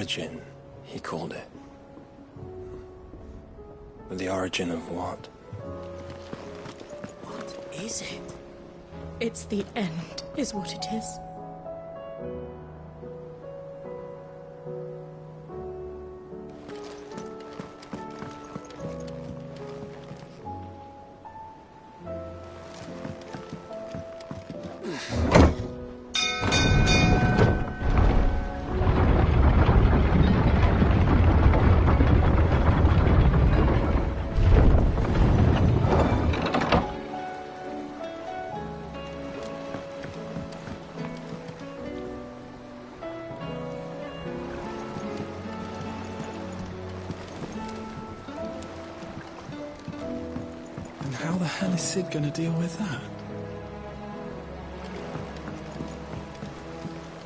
origin, he called it. But the origin of what? What is it? It's the end, is what it is. How the hell is Sid gonna deal with that?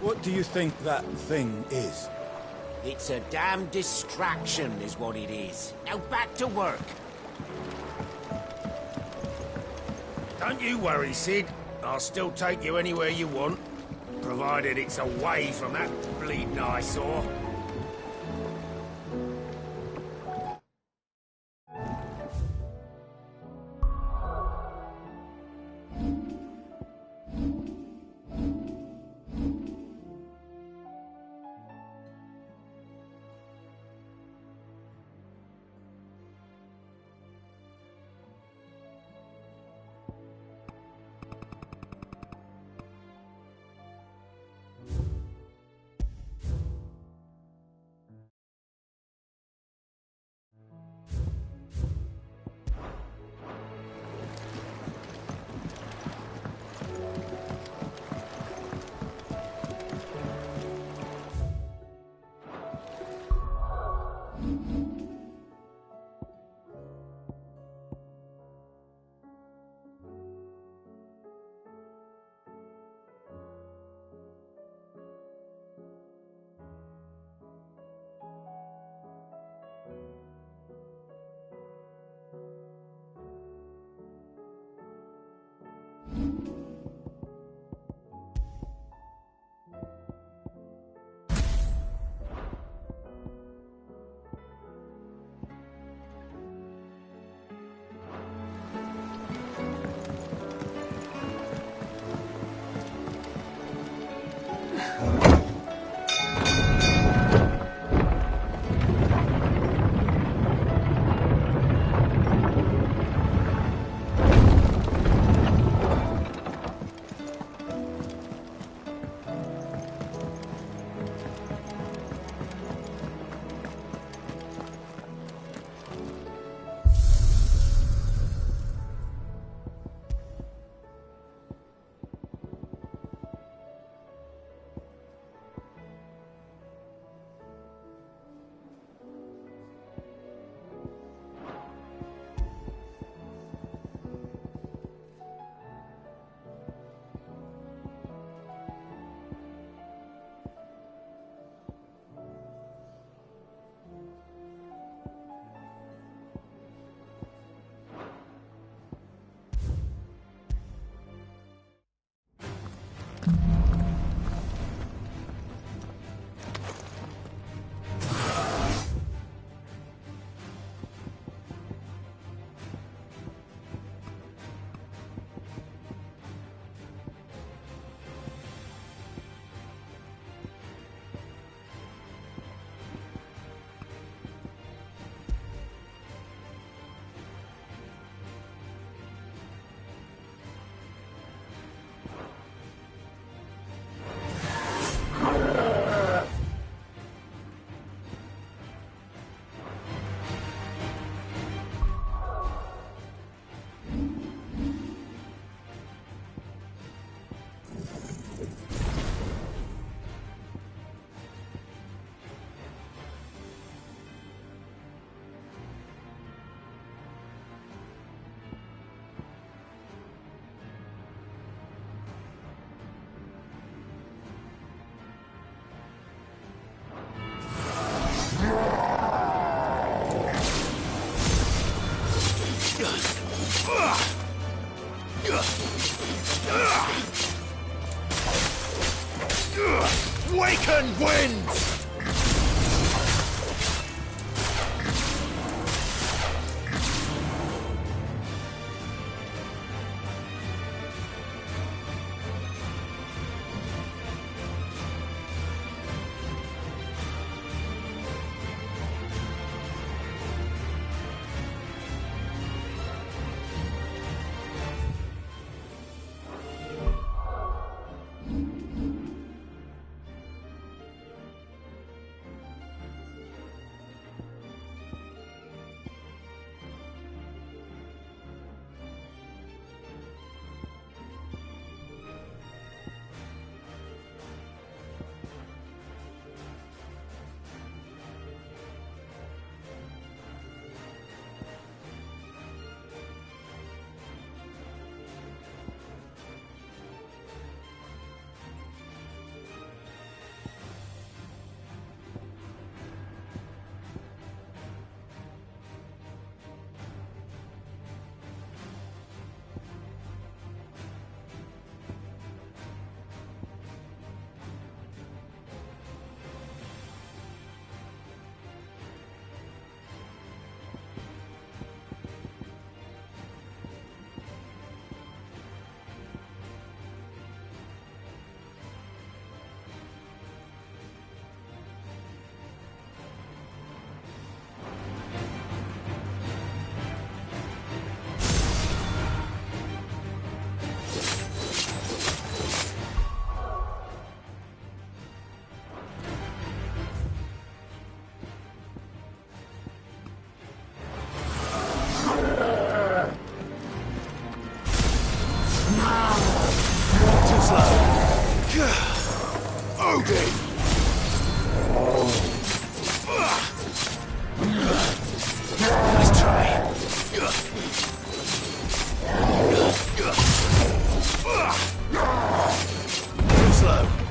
What do you think that thing is? It's a damn distraction, is what it is. Now back to work. Don't you worry, Sid. I'll still take you anywhere you want, provided it's away from that bleeding eyesore. Waken winds! Nice try. Too slow.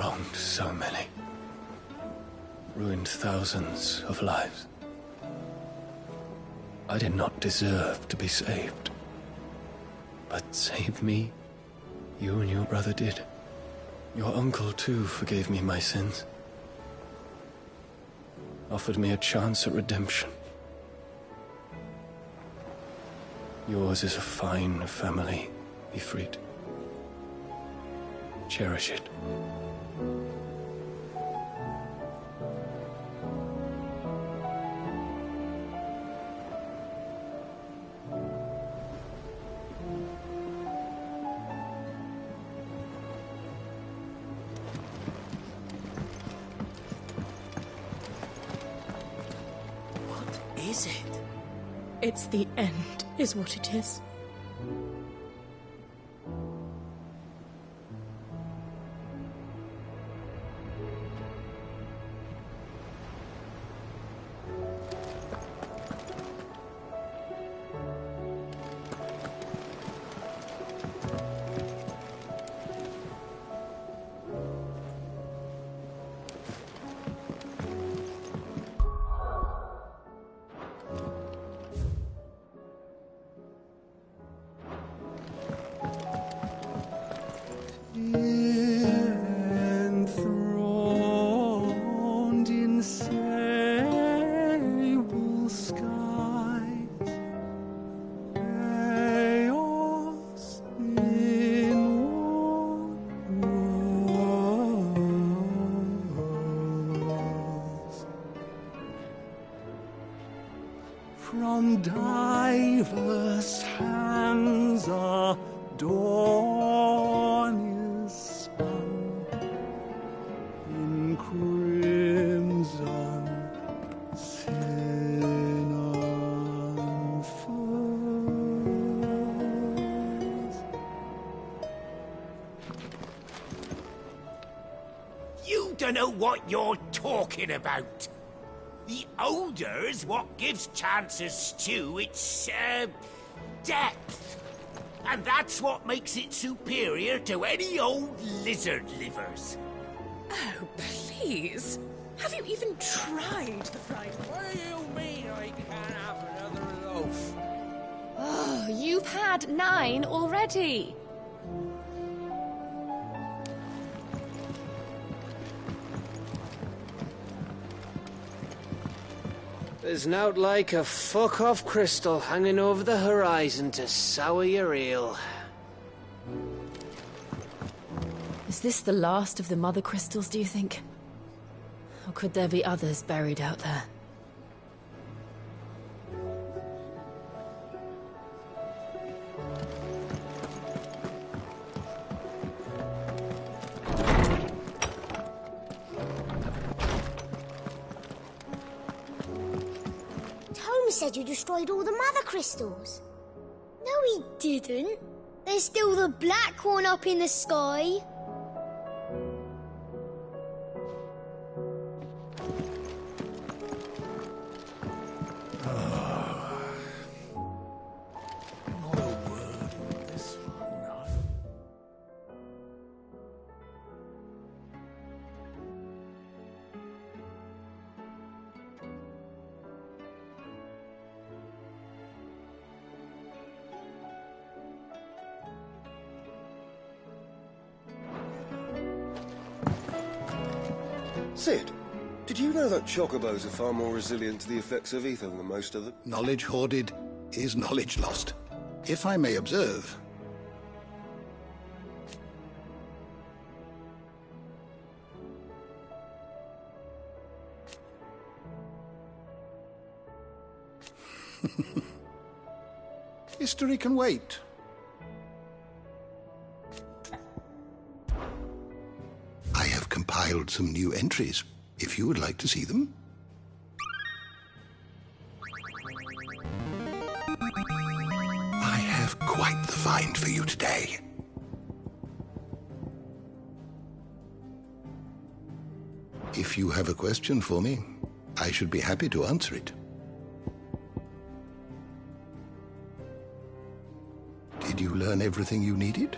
wronged so many. Ruined thousands of lives. I did not deserve to be saved. But save me, you and your brother did. Your uncle, too, forgave me my sins. Offered me a chance at redemption. Yours is a fine family, Ifrit. Cherish it. Is it? It's the end, is what it is. Enthroned in sable skies, chaos in walls. From diverse hands a dawn is spun in crimson sin unfurls. You don't know what you're talking about. The odor's what gives Chance's stew its, depth. And that's what makes it superior to any old lizard livers. Oh, please. Have you even tried the fried one? What do you mean I can't have another loaf? Oh, you've had 9 already. There's nowt like a fuck-off crystal hanging over the horizon to sour your ale. Is this the last of the mother crystals, do you think? Or could there be others buried out there? Holmes said you destroyed all the mother crystals. No, he didn't. There's still the black one up in the sky. Not a word in this one, no. Sid, did you know that chocobos are far more resilient to the effects of ether than most of them? Knowledge hoarded is knowledge lost. If I may observe. History can wait. I have compiled some new entries, if you would like to see them. I have quite the find for you today. If you have a question for me, I should be happy to answer it. Did you learn everything you needed?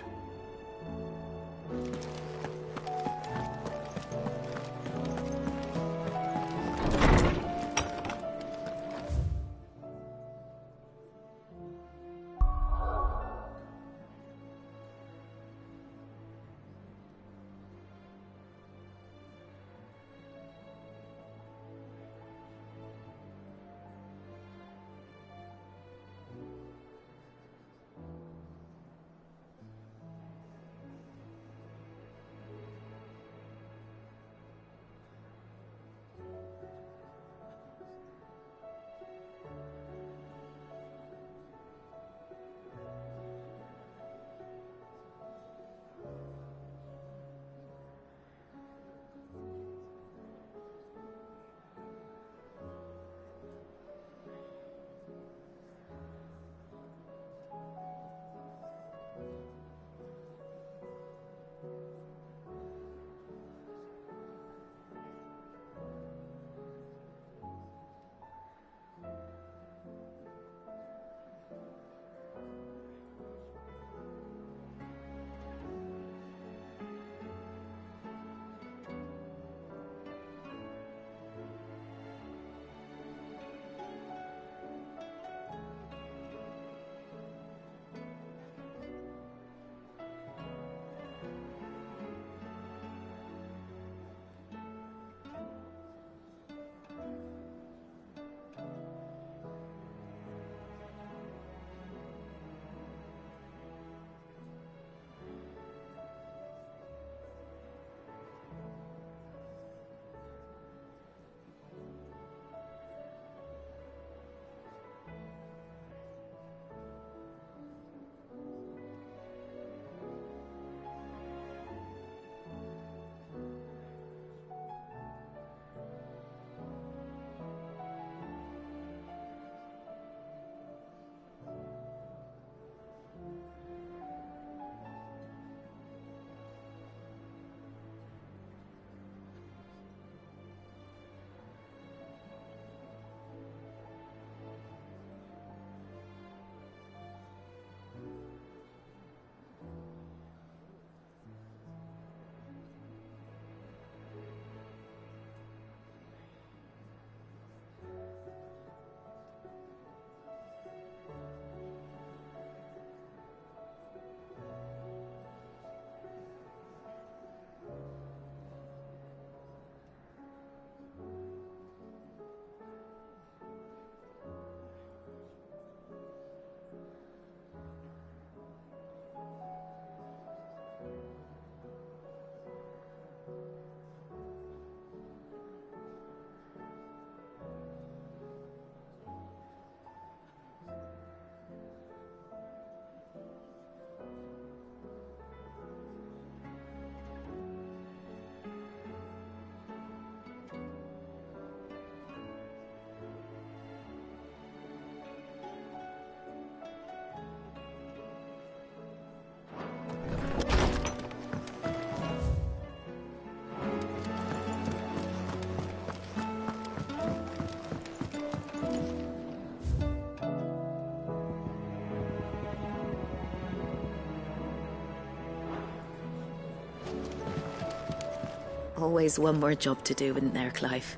Always one more job to do, isn't there, Clive?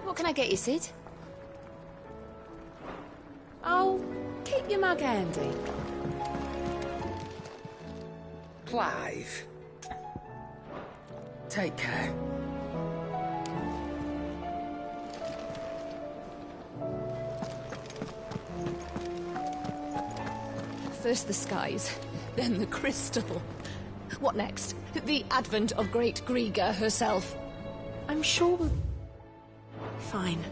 What can I get you, Sid? Oh, keep your mug handy. Clive. Take care. First the skies, then the crystal. What next? The advent of Great Griga herself. I'm sure we'll... Fine.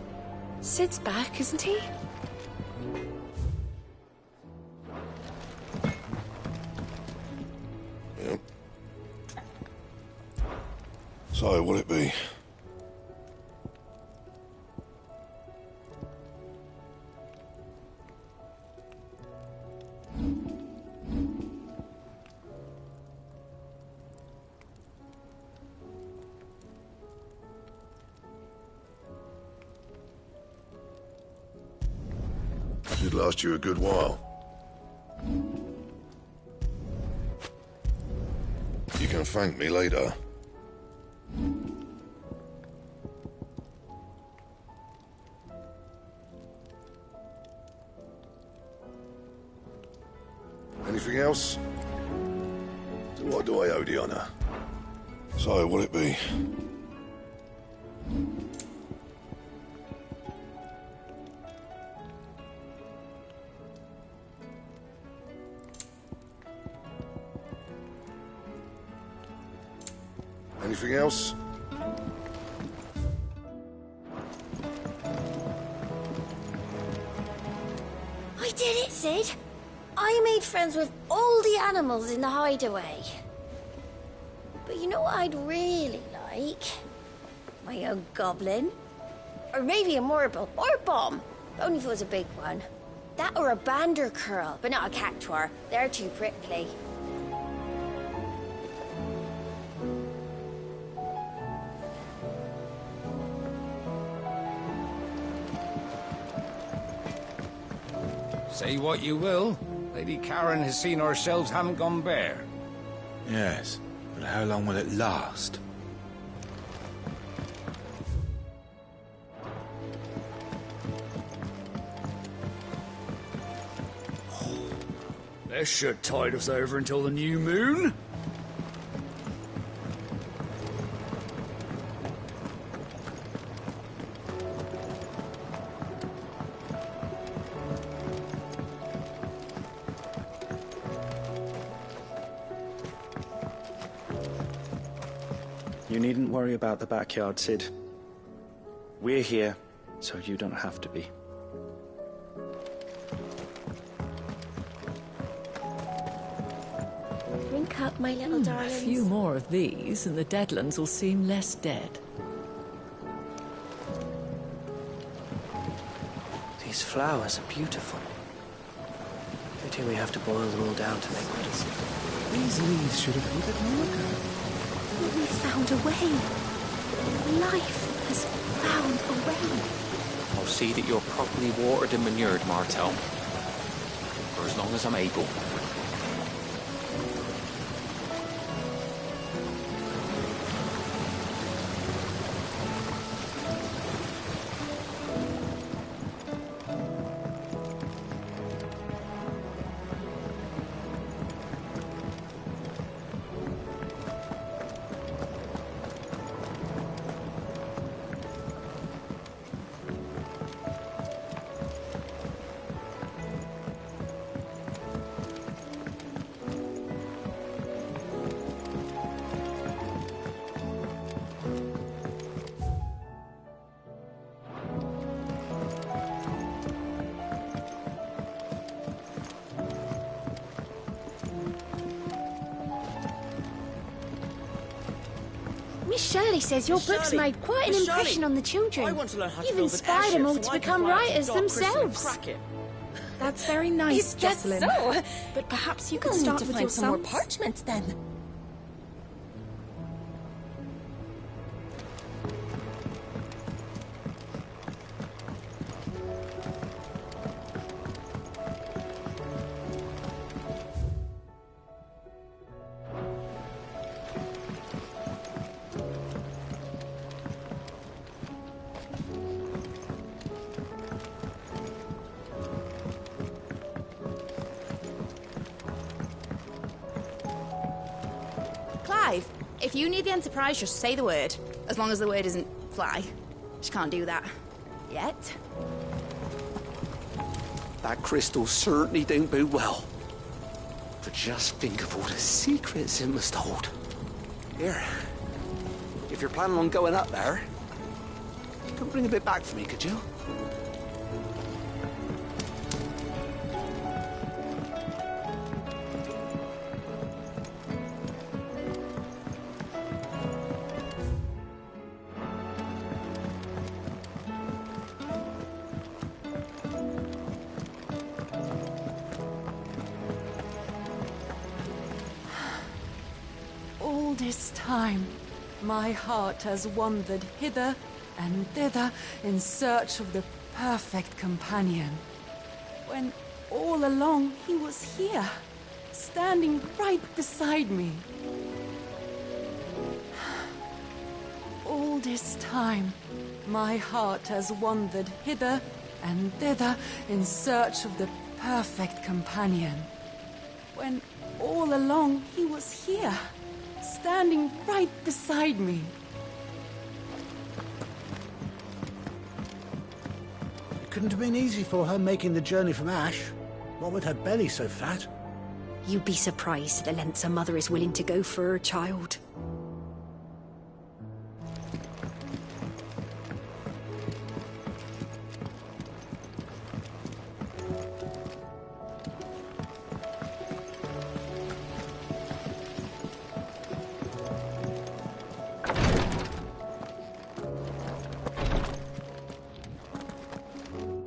Sid's back, isn't he? Yep. So, will it be? Did last you a good while. You can thank me later. Anything else? So what do I owe the honor? So, will it be? Anything else? I did it, Sid. I made friends with all the animals in the hideaway. But you know what I'd really like? My own goblin. Or maybe a morble or a bomb. Only if it was a big one. That or a bander curl, but not a cactuar. They're too prickly. Say what you will, Lady Karen has seen our shelves haven't gone bare. Yes, but how long will it last? This should tide us over until the new moon. You needn't worry about the backyard, Sid. We're here, so you don't have to be. Drink up, my little darlings. A few more of these, and the Deadlands will seem less dead. These flowers are beautiful. Good thing we have to boil them all down to make medicine. These leaves should have withered long ago. We found a way. Life has found a way. I'll see that you're properly watered and manured, Martel. For as long as I'm able. Miss Shirley says your books made quite an impression on the children. I want to learn how to You've build an inspired them all airship so to I can become fly out writers to Dark Crystal and themselves. crack it. That's very nice, Is that Jocelyn. so? But perhaps you could We'll need start to with find your some more sons. parchment then. If you need the Enterprise, just say the word. As long as the word isn't fly. She can't do that. Yet. That crystal certainly don't bode well. But just think of all the secrets it must hold. Here, if you're planning on going up there, come bring a bit back for me, could you? All this time, my heart has wandered hither and thither in search of the perfect companion. When all along he was here, standing right beside me. All this time, my heart has wandered hither and thither in search of the perfect companion. When all along he was here, standing right beside me. It couldn't have been easy for her making the journey from Ash. What with her belly so fat? You'd be surprised at the lengths a mother is willing to go for her child.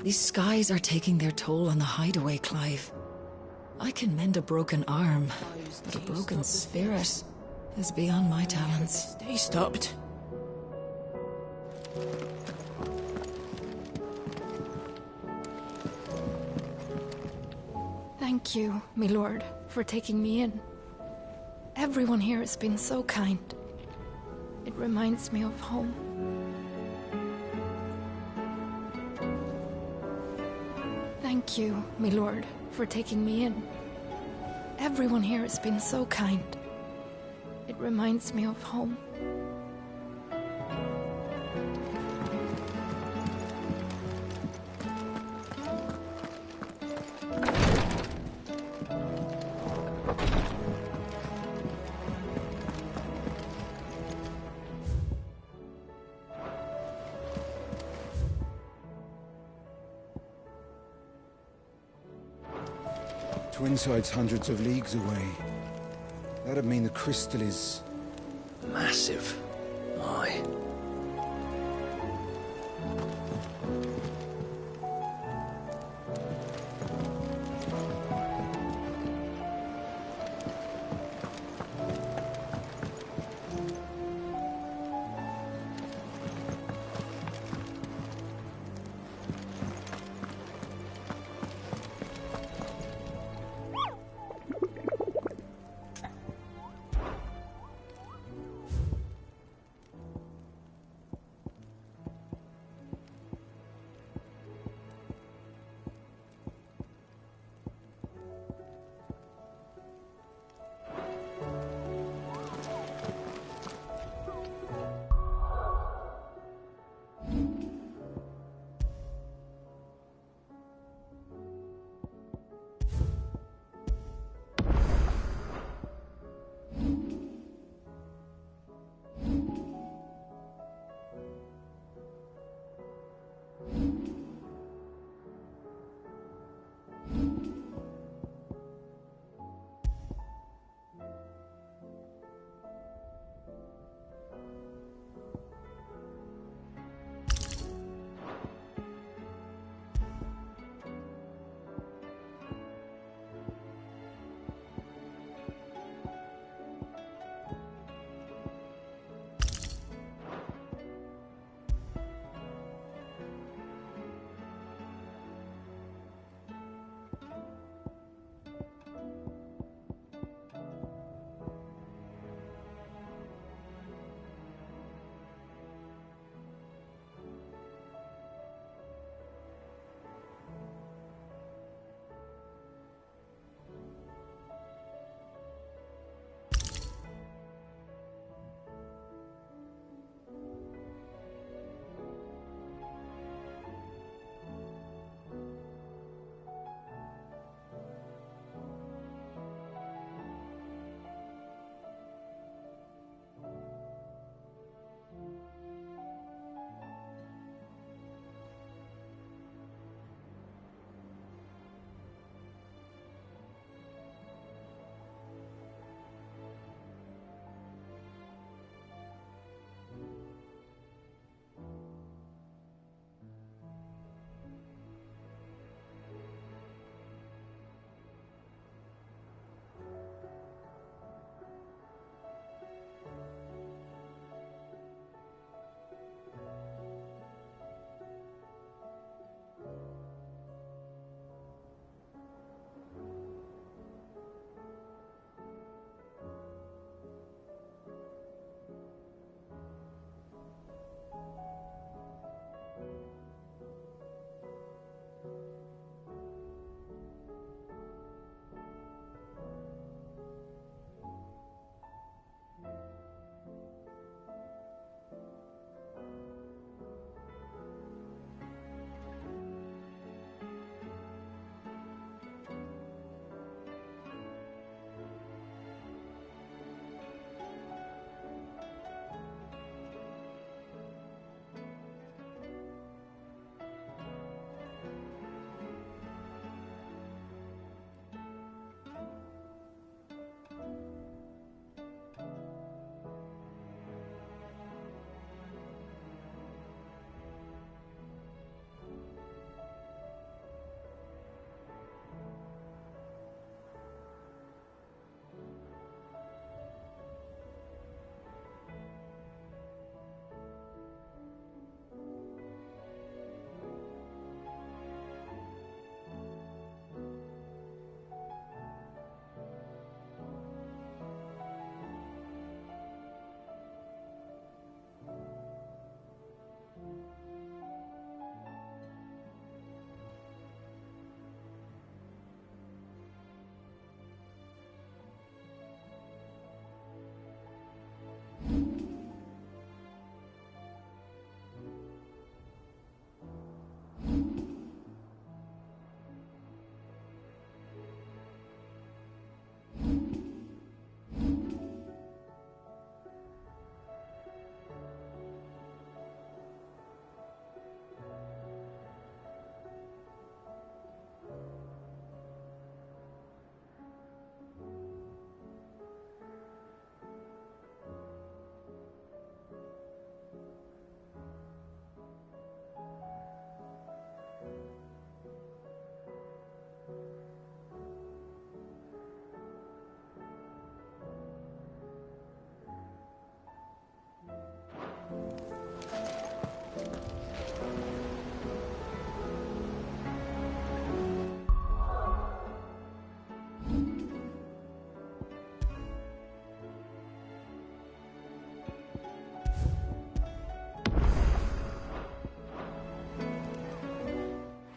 These skies are taking their toll on the hideaway, Clive. I can mend a broken arm, but a broken spirit is beyond my talents. Stay stopped. Thank you, my lord, for taking me in. Everyone here has been so kind. It reminds me of home. Thank you, my lord, for taking me in. Everyone here has been so kind. It reminds me of home. Twinside's hundreds of leagues away. That'd mean the crystal is... massive. Aye.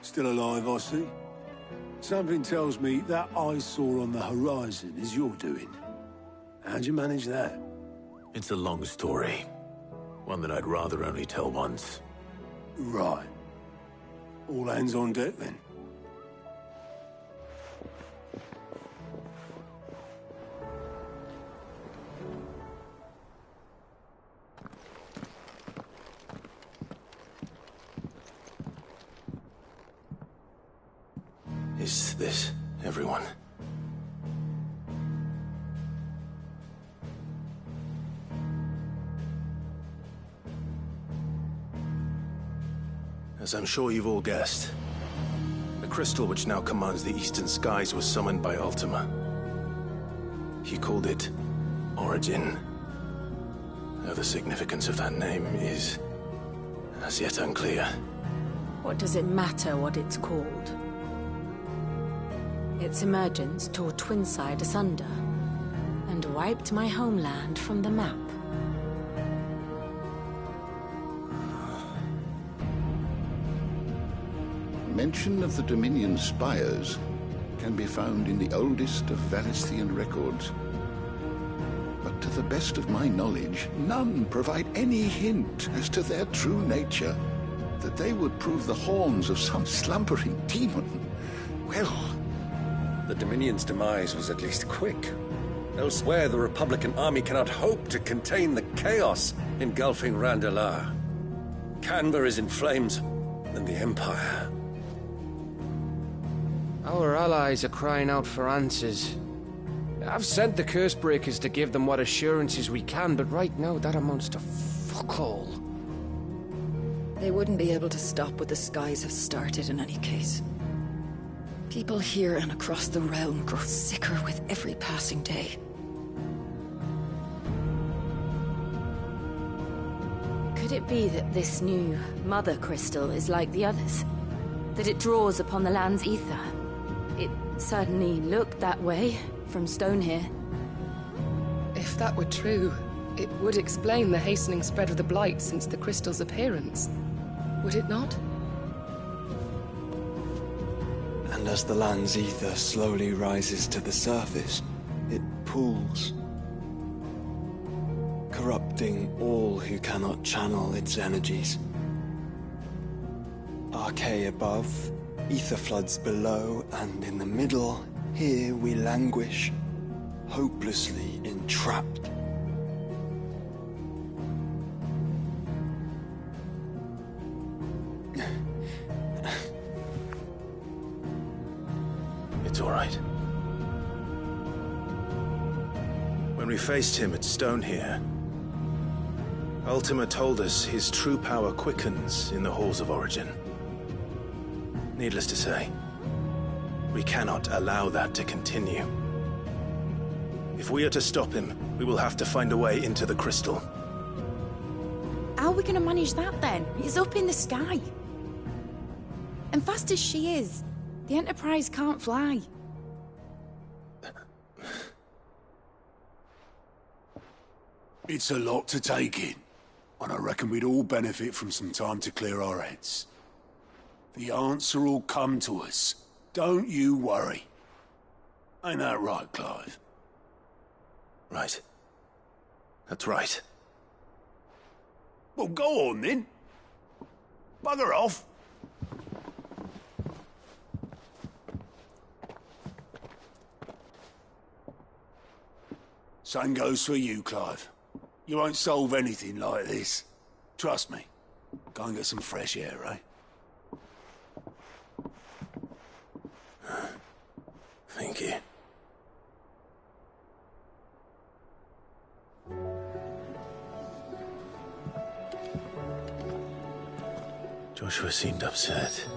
Still alive, I see. Something tells me that eyesore on the horizon is your doing. How'd you manage that? It's a long story. One that I'd rather only tell once. Right. All hands on deck, then. Is this everyone? As I'm sure you've all guessed, the crystal which now commands the eastern skies was summoned by Ultima. He called it Origin. Though the significance of that name is as yet unclear. What does it matter what it's called? Its emergence tore Twinside asunder and wiped my homeland from the map. Mention of the Dominion spires can be found in the oldest of Valisthian records. But to the best of my knowledge, none provide any hint as to their true nature. That they would prove the horns of some slumbering demon. Well, the Dominion's demise was at least quick. Elsewhere, the Republican army cannot hope to contain the chaos engulfing Randalar. Canberra is in flames, and the Empire. Our allies are crying out for answers. I've sent the Cursebreakers to give them what assurances we can, but right now that amounts to fuck all. They wouldn't be able to stop what the skies have started in any case. People here and across the realm grow sicker with every passing day. Could it be that this new Mother Crystal is like the others? That it draws upon the land's ether? It certainly looked that way from stone here. If that were true, it would explain the hastening spread of the Blight since the crystal's appearance. Would it not? And as the land's ether slowly rises to the surface, it pools, corrupting all who cannot channel its energies. Archaea above, ether floods below, and in the middle, here we languish, hopelessly entrapped. It's all right. When we faced him at Stone here, Ultima told us his true power quickens in the halls of Origin. Needless to say, we cannot allow that to continue. If we are to stop him, we will have to find a way into the crystal. How are we going to manage that then? It's up in the sky. And fast as she is, the Enterprise can't fly. It's a lot to take in, and I reckon we'd all benefit from some time to clear our heads. The answer will come to us. Don't you worry. Ain't that right, Clive? Right. That's right. Well, go on then. Bugger off. Same goes for you, Clive. You won't solve anything like this. Trust me. Go and get some fresh air, eh? Thank you. Joshua seemed upset.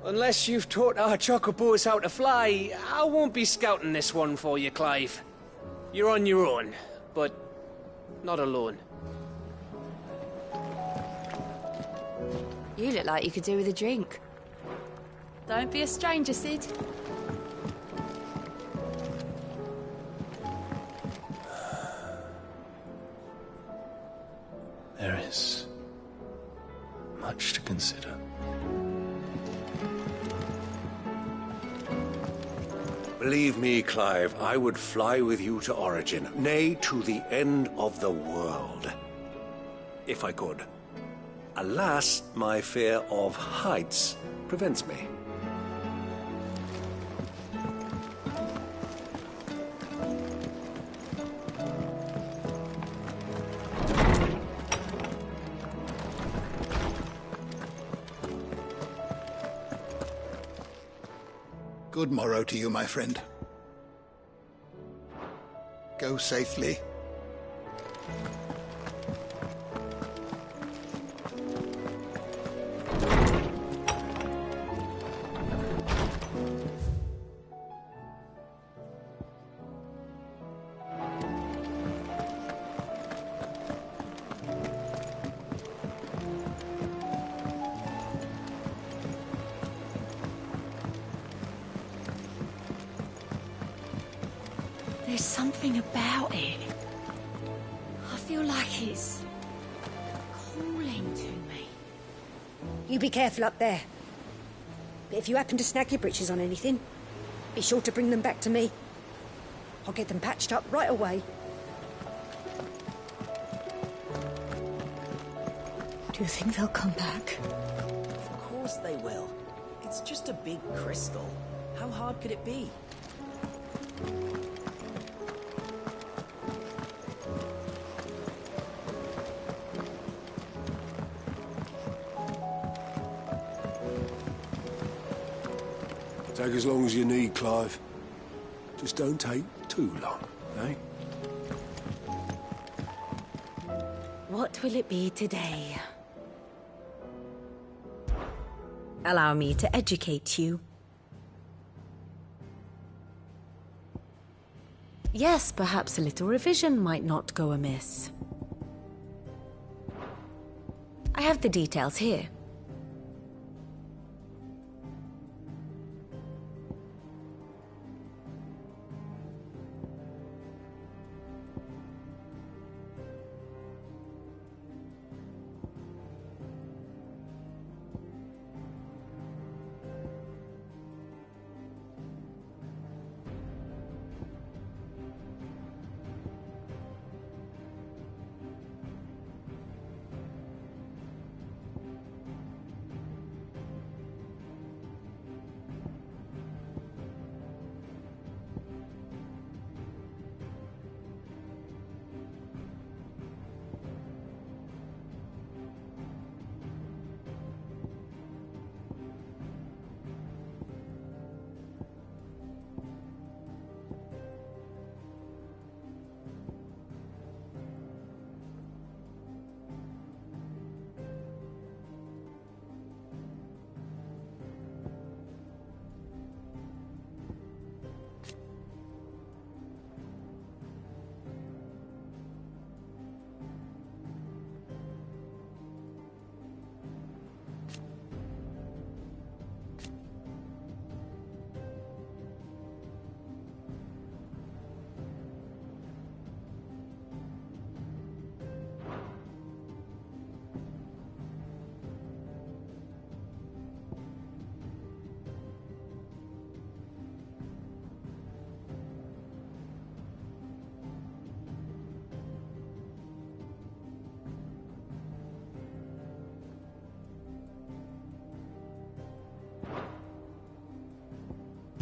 Unless you've taught our chocobos how to fly, I won't be scouting this one for you, Clive. You're on your own, but not alone. You look like you could do with a drink. Don't be a stranger, Sid. There is much to consider. Believe me, Clive, I would fly with you to Origin, nay, to the end of the world. If I could. Alas, my fear of heights prevents me. Good morrow to you, my friend. Go safely. There's something about it. I feel like it's calling to me. You be careful up there. But if you happen to snag your britches on anything, be sure to bring them back to me. I'll get them patched up right away. Do you think they'll come back? Of course they will. It's just a big crystal. How hard could it be? Take as long as you need, Clive. Just don't take too long, eh? What will it be today? Allow me to educate you. Yes, perhaps a little revision might not go amiss. I have the details here.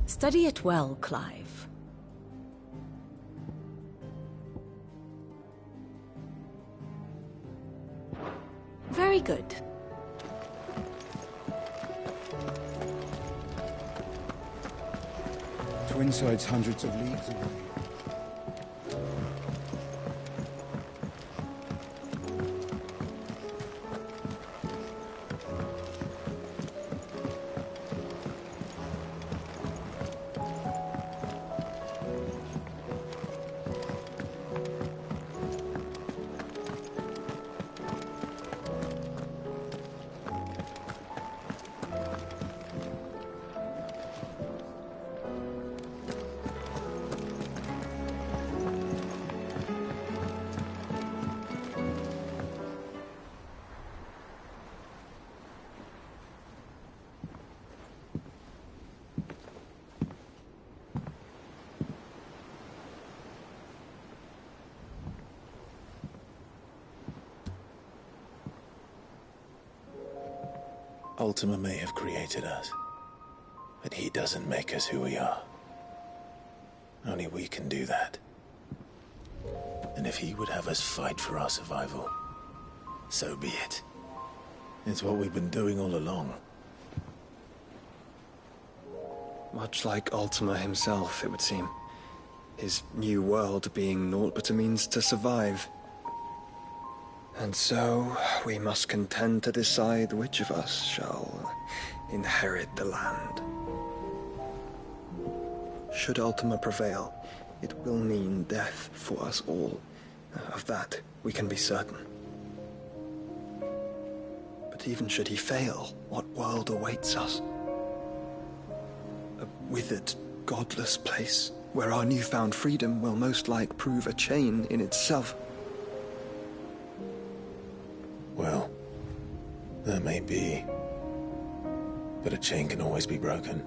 Study it well, Clive. Very good. Twinside's hundreds of leagues away. Ultima may have created us, but he doesn't make us who we are. Only we can do that. And if he would have us fight for our survival, so be it. It's what we've been doing all along. Much like Ultima himself, it would seem. His new world being naught but a means to survive. And so, we must contend to decide which of us shall inherit the land. Should Ultima prevail, it will mean death for us all. Of that, we can be certain. But even should he fail, what world awaits us? A withered, godless place, where our newfound freedom will most like prove a chain in itself. Well, that may be. But a chain can always be broken.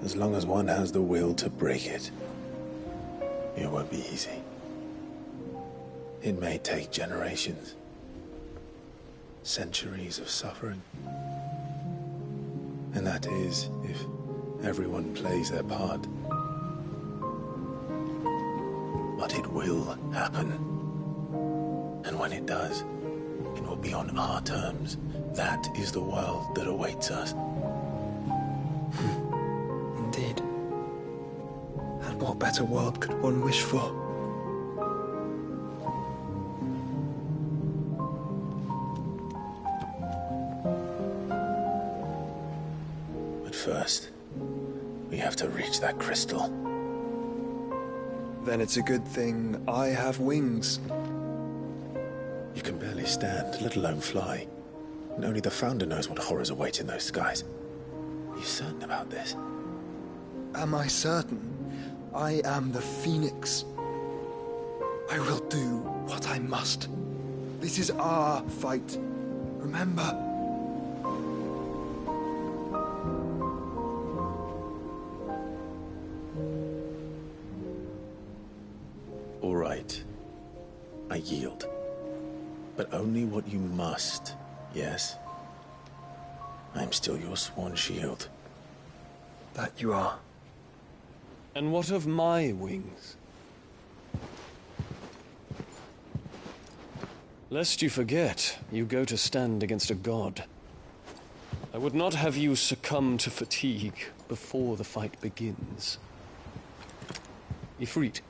As long as one has the will to break it, it won't be easy. It may take generations, centuries of suffering. And that is if everyone plays their part. But it will happen. And when it does, it will be on our terms. That is the world that awaits us. Indeed. And what better world could one wish for? But first, we have to reach that crystal. Then it's a good thing I have wings. You can barely stand, let alone fly. And only the Founder knows what horrors await in those skies. Are you certain about this? Am I certain? I am the Phoenix. I will do what I must. This is our fight. Remember. All right. I yield. But only what you must, yes? I'm still your sworn shield. That you are. And what of my wings? Lest you forget, you go to stand against a god. I would not have you succumb to fatigue before the fight begins. Ifrit,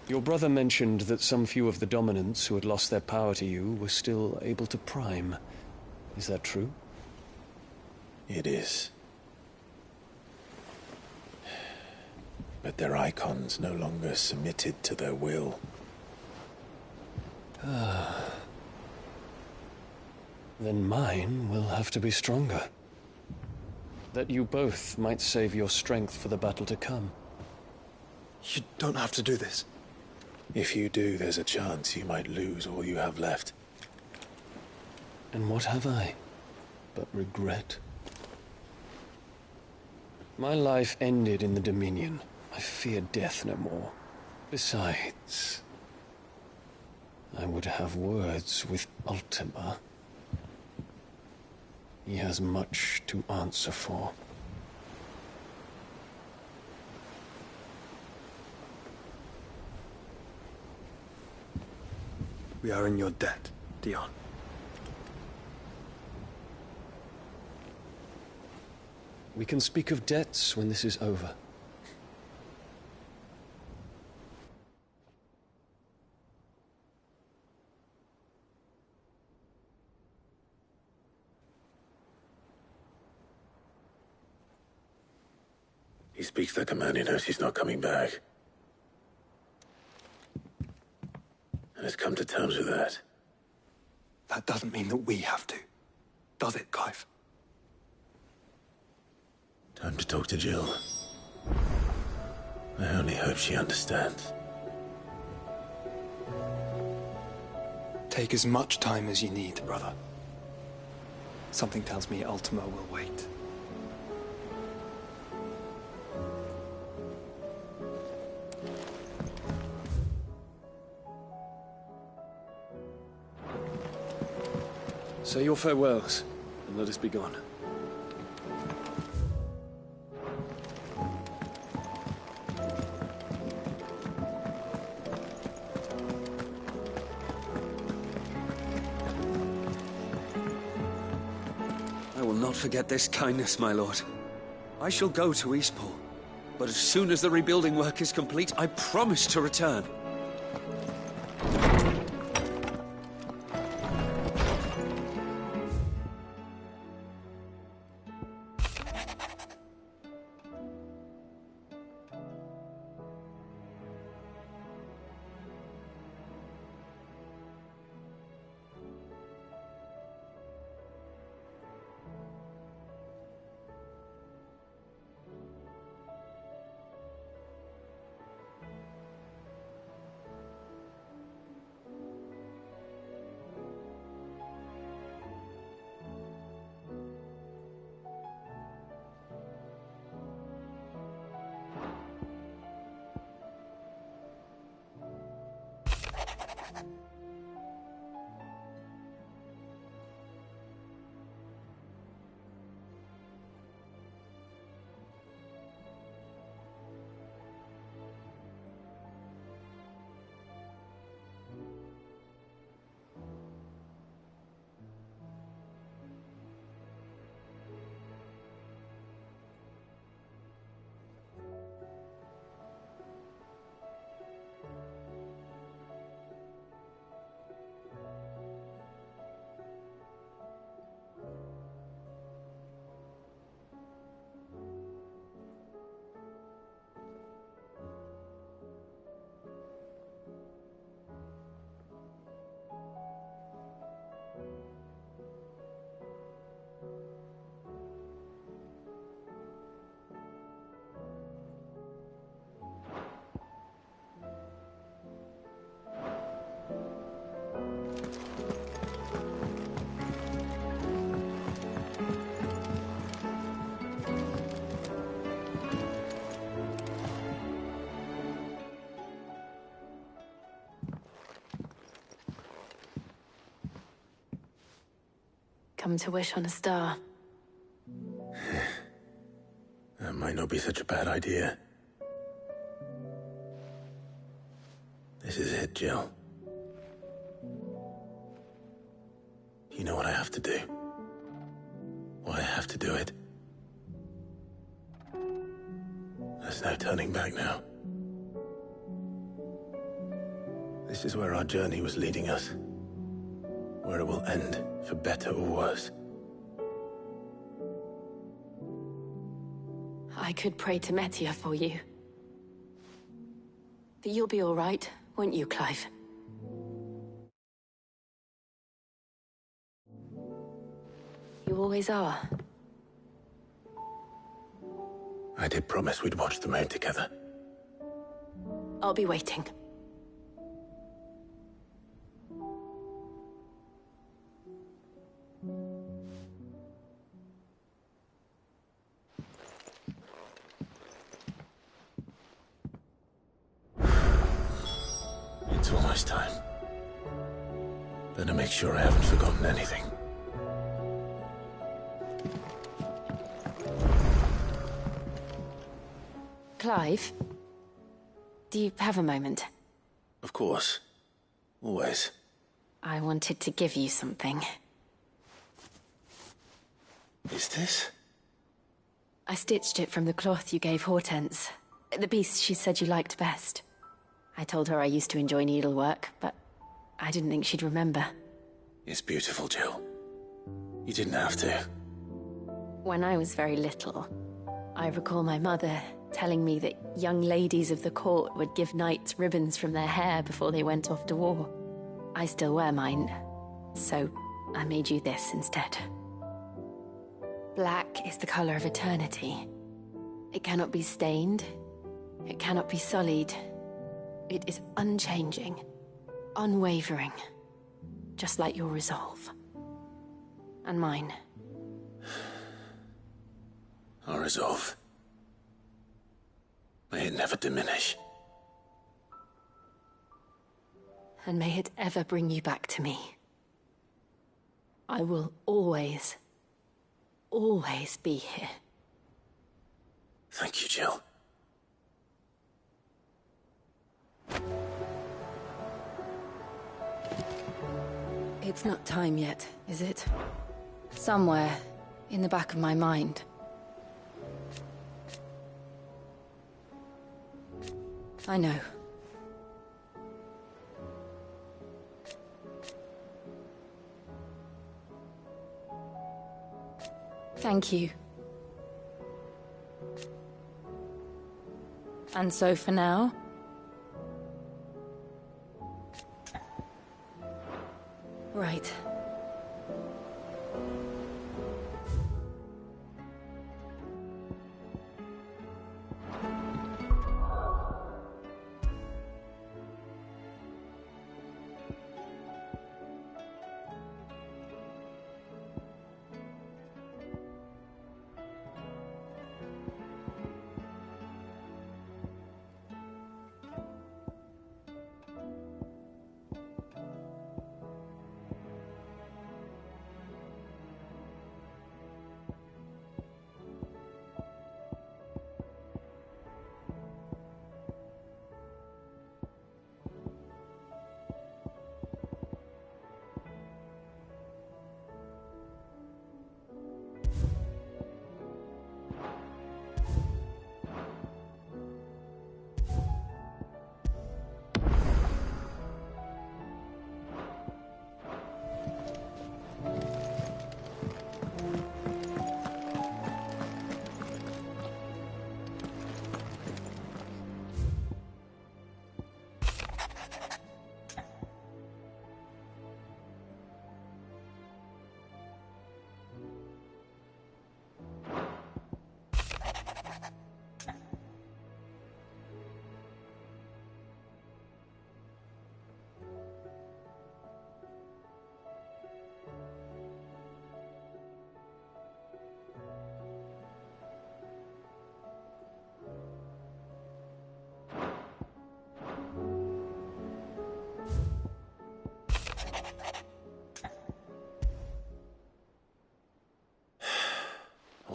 your brother mentioned that some few of the dominants who had lost their power to you were still able to prime. Is that true? It is. But their icons no longer submitted to their will. Then mine will have to be stronger. That you both might save your strength for the battle to come. You don't have to do this. If you do, there's a chance you might lose all you have left. And what have I but regret? My life ended in the Dominion. I fear death no more. Besides, I would have words with Ultima. He has much to answer for. We are in your debt, Dion. We can speak of debts when this is over. He speaks the command, he knows he's not coming back. And has come to terms with that. That doesn't mean that we have to, does it, Clive? Time to talk to Jill. I only hope she understands. Take as much time as you need, brother. Something tells me Ultima will wait. Say your farewells, and let us be gone. I will not forget this kindness, my lord. I shall go to Eastpool, but as soon as the rebuilding work is complete, I promise to return. Come to wish on a star. That might not be such a bad idea. This is it, Jill. You know what I have to do. Why I have to do it. There's no turning back now. This is where our journey was leading us. Where it will end, for better or worse. I could pray to Metia for you. But you'll be all right, won't you, Clive? You always are. I did promise we'd watch the moon together. I'll be waiting. It's almost time. Better make sure I haven't forgotten anything. Clive? Do you have a moment? Of course. Always. I wanted to give you something. Is this? I stitched it from the cloth you gave Hortense. The piece she said you liked best. I told her I used to enjoy needlework, but I didn't think she'd remember. It's beautiful, Jill. You didn't have to. When I was very little, I recall my mother telling me that young ladies of the court would give knights ribbons from their hair before they went off to war. I still wear mine, so I made you this instead. Black is the color of eternity. It cannot be stained. It cannot be sullied. It is unchanging, unwavering, just like your resolve. And mine. Our resolve. May it never diminish. And may it ever bring you back to me. I will always, always be here. Thank you, Jill. It's not time yet, is it? Somewhere in the back of my mind. I know. Thank you. And so for now... Right.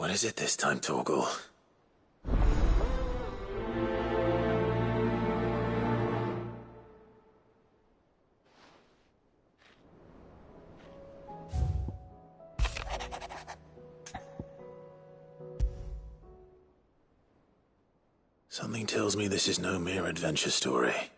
What is it this time, Torgal? Something tells me this is no mere adventure story.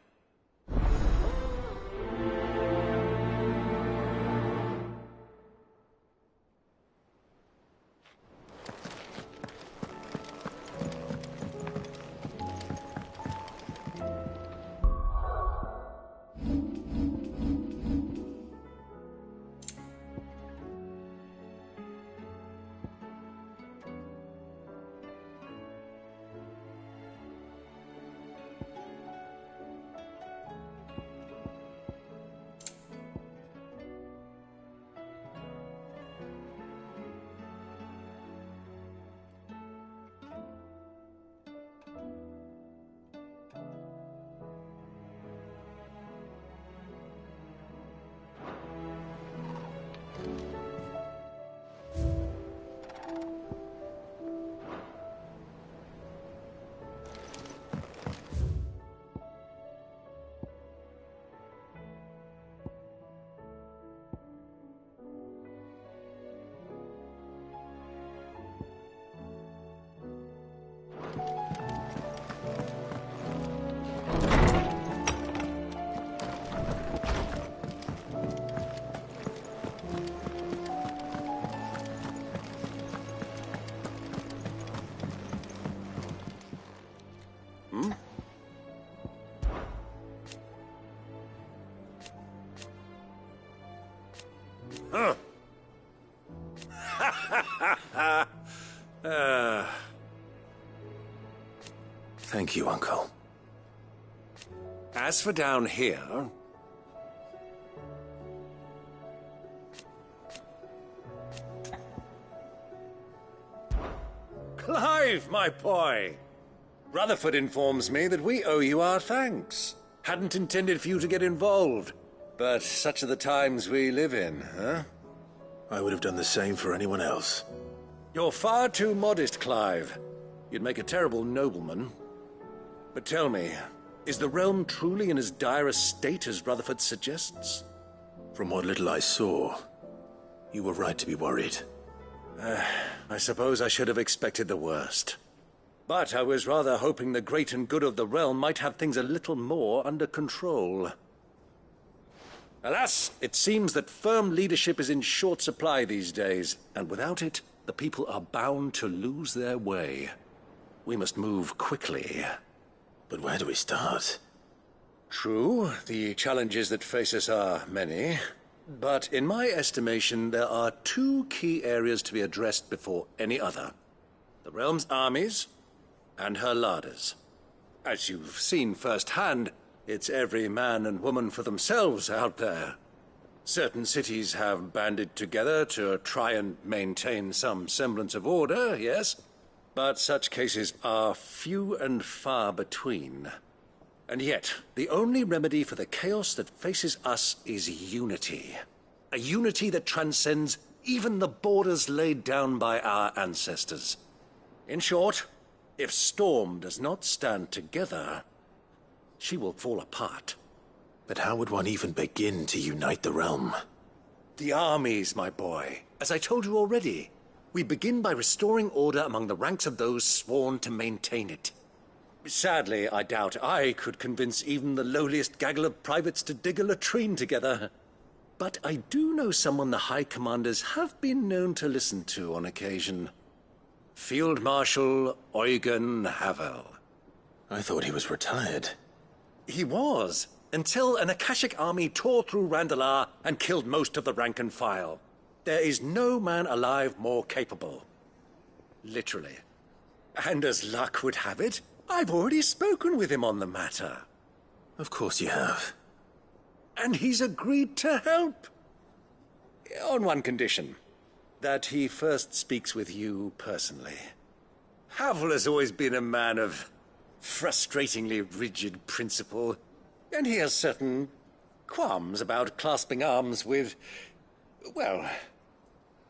Thank you, Uncle. As for down here... Clive, my boy! Rutherford informs me that we owe you our thanks. Hadn't intended for you to get involved, but such are the times we live in, huh? I would have done the same for anyone else. You're far too modest, Clive. You'd make a terrible nobleman. But tell me, is the realm truly in as dire a state as Rutherford suggests? From what little I saw, you were right to be worried. I suppose I should have expected the worst. But I was rather hoping the great and good of the realm might have things a little more under control. Alas, it seems that firm leadership is in short supply these days, and without it, the people are bound to lose their way. We must move quickly. But where do we start? True, the challenges that face us are many. But in my estimation, there are two key areas to be addressed before any other. The realm's armies and her larders. As you've seen firsthand, it's every man and woman for themselves out there. Certain cities have banded together to try and maintain some semblance of order, yes, but such cases are few and far between. And yet, the only remedy for the chaos that faces us is unity. A unity that transcends even the borders laid down by our ancestors. In short, if Storm does not stand together, she will fall apart. But how would one even begin to unite the realm? The armies, my boy. As I told you already, we begin by restoring order among the ranks of those sworn to maintain it. Sadly, I doubt I could convince even the lowliest gaggle of privates to dig a latrine together. But I do know someone the High Commanders have been known to listen to on occasion. Field Marshal Eugen Havel. I thought he was retired. He was, until an Akashic army tore through Randalar and killed most of the rank and file. There is no man alive more capable. Literally. And as luck would have it, I've already spoken with him on the matter. Of course you have. And he's agreed to help. On one condition. That he first speaks with you personally. Havel has always been a man of frustratingly rigid principle, and he has certain qualms about clasping arms with, well,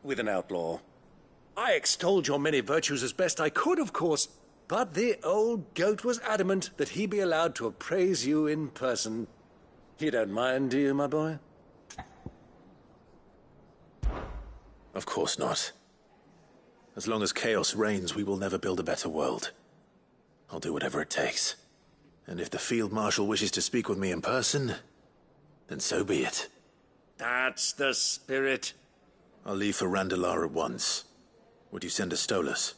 with an outlaw. I extolled your many virtues as best I could, of course, but the old goat was adamant that he be allowed to appraise you in person. You don't mind, do you, my boy? Of course not. As long as chaos reigns, we will never build a better world. I'll do whatever it takes. And if the Field Marshal wishes to speak with me in person, then so be it. That's the spirit. I'll leave for Randalar at once. Would you send a Stolas?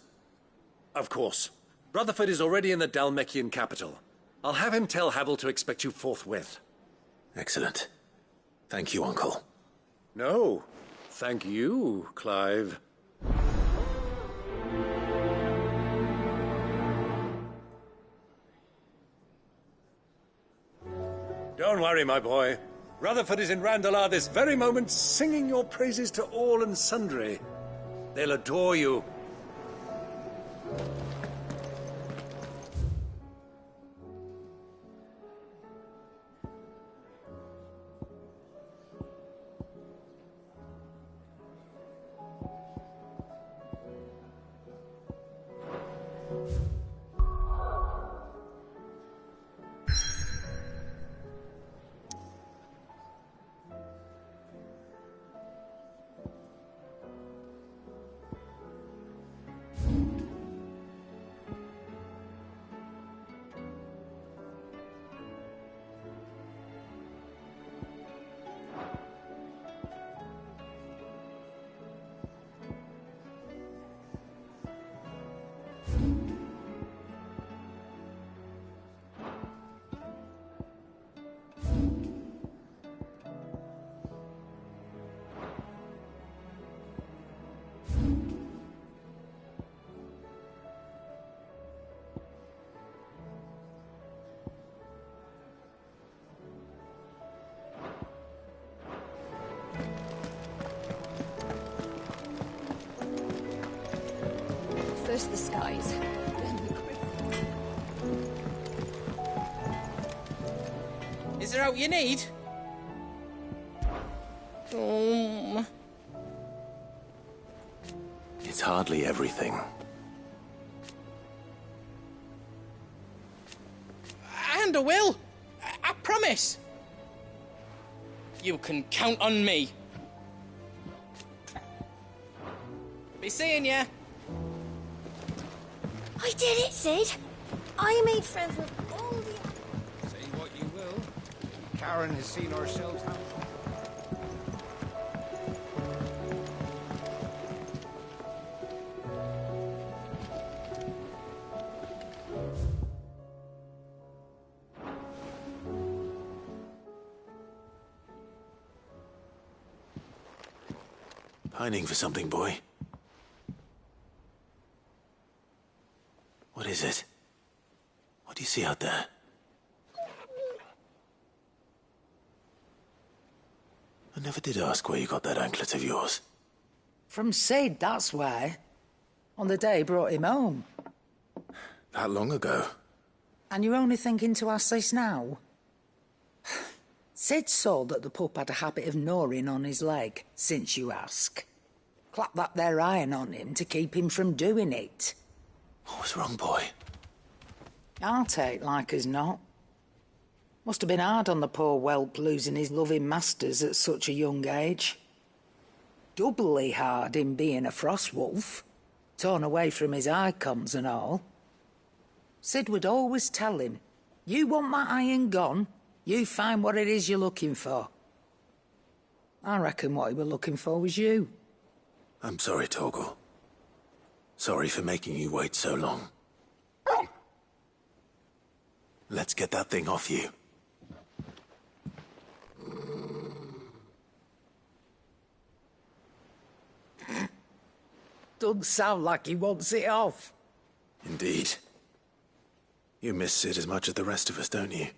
Of course. Rutherford is already in the Dalmekian capital. I'll have him tell Havel to expect you forthwith. Excellent. Thank you, Uncle. No, thank you, Clive. Don't worry, my boy. Rutherford is in Randalar this very moment, singing your praises to all and sundry. They'll adore you. First the skies, then the crystal. Is there out you need? It's hardly everything. And I will! I promise! You can count on me. Be seeing ya! I did it, Sid! I made friends with all the... Say what you will. Karen has seen ourselves out. Pining for something, boy. What is it? What do you see out there? I never did ask where you got that anklet of yours. From Sid, that's why. On the day he brought him home. That long ago? And you're only thinking to ask this now? Sid saw that the pup had a habit of gnawing on his leg, since you ask. Clap that there iron on him to keep him from doing it. What was wrong, boy? I'll take like as not. Must have been hard on the poor whelp losing his loving masters at such a young age. Doubly hard in being a frost wolf, torn away from his icons and all. Sid would always tell him, you want that iron gone, you find what it is you're looking for. I reckon what he were looking for was you. I'm sorry, Torgal. Sorry for making you wait so long. Let's get that thing off you. Doesn't sound like he wants it off. Indeed. You miss Sid as much as the rest of us, don't you?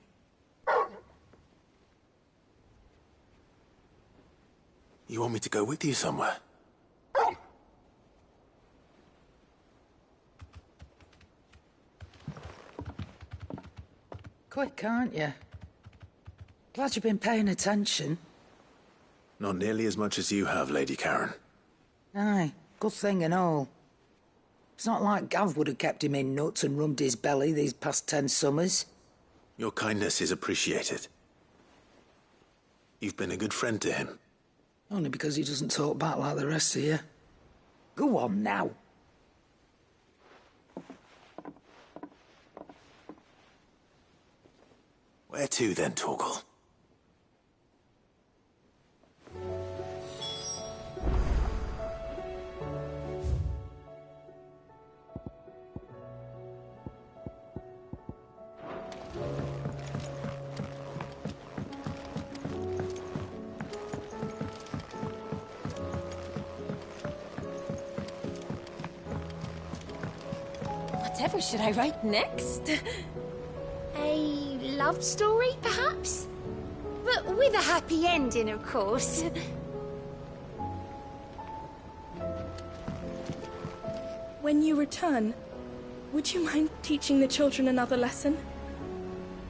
You want me to go with you somewhere? Quick, aren't you? Glad you've been paying attention. Not nearly as much as you have, Lady Karen. Aye, good thing and all. It's not like Gav would have kept him in nuts and rubbed his belly these past 10 summers. Your kindness is appreciated. You've been a good friend to him. Only because he doesn't talk back like the rest of you. Go on now. Where to then, Torgal? Whatever should I write next? A love story, perhaps? But with a happy ending, of course. When you return, would you mind teaching the children another lesson?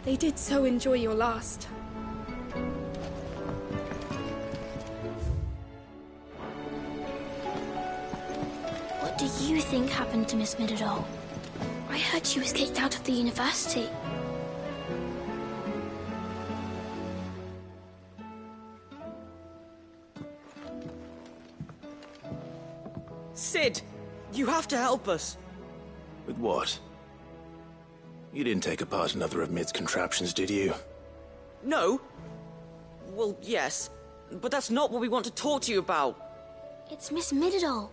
They did so enjoy your last. What do you think happened to Miss Midadol? I heard she was kicked out of the university. Sid! You have to help us! With what? You didn't take apart another of Mid's contraptions, did you? No. Well, yes. But that's not what we want to talk to you about. It's Miss Midadol.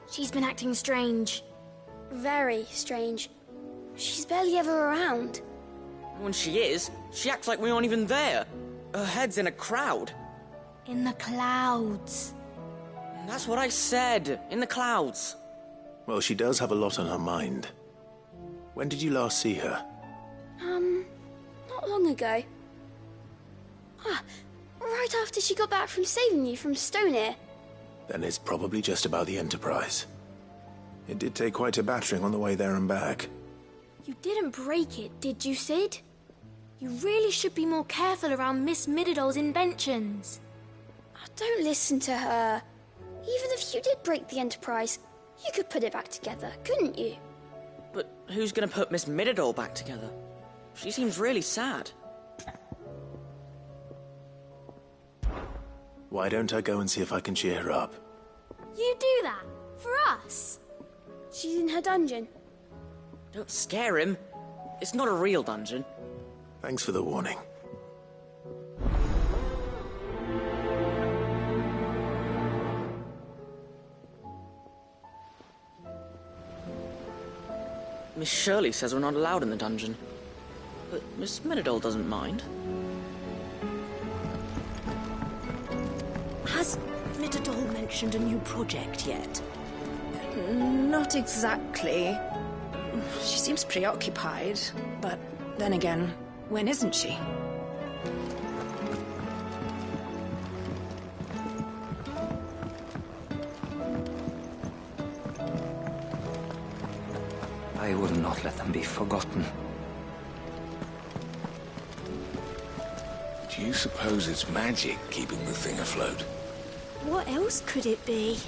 She's been acting strange. Very strange. She's barely ever around. When she is, she acts like we aren't even there. Her head's in a crowd. In the clouds. That's what I said. In the clouds. Well, she does have a lot on her mind. When did you last see her? Not long ago. Right after she got back from saving you from Stonehenge. Then it's probably just about the Enterprise. It did take quite a battering on the way there and back. You didn't break it, did you, Sid? You really should be more careful around Miss Midadol's inventions. Don't listen to her. Even if you did break the Enterprise, You could put it back together, couldn't you? But who's gonna put Miss Midadol back together? She seems really sad. Why don't I go and see if I can cheer her up? You do that? For us? She's in her dungeon. Don't scare him. It's not a real dungeon. Thanks for the warning. Miss Shirley says we're not allowed in the dungeon. But Miss Midadol doesn't mind. Has Midadol mentioned a new project yet? Not exactly. She seems preoccupied, but then again, when isn't she? I will not let them be forgotten. Do you suppose it's magic keeping the thing afloat? What else could it be?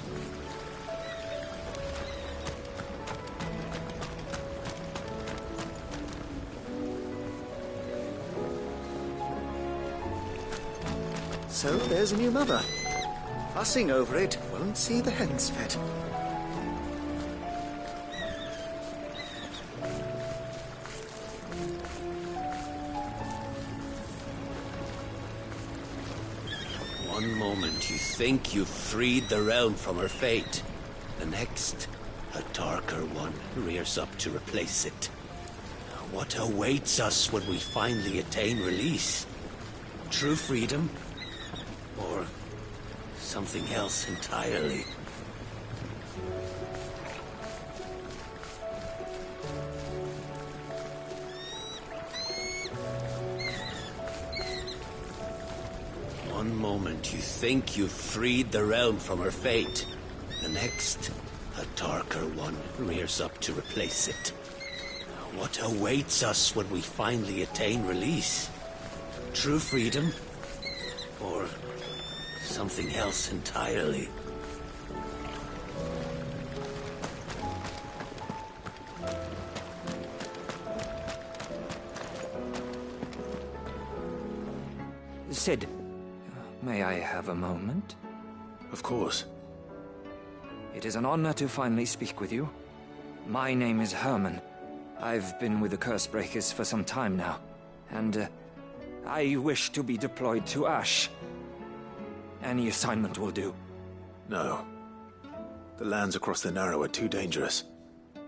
So there's a new mother. Fussing over it won't see the hens fed. One moment you think you've freed the realm from her fate. The next, a darker one rears up to replace it. What awaits us when we finally attain release? True freedom? Or something else entirely? One moment you think you've freed the realm from her fate. The next, a darker one rears up to replace it. What awaits us when we finally attain release? True freedom? Or something else entirely? Sid, may I have a moment? Of course. It is an honor to finally speak with you. My name is Herman. I've been with the Cursebreakers for some time now, and I wish to be deployed to Ash. Any assignment will do. No. The lands across the Narrow are too dangerous.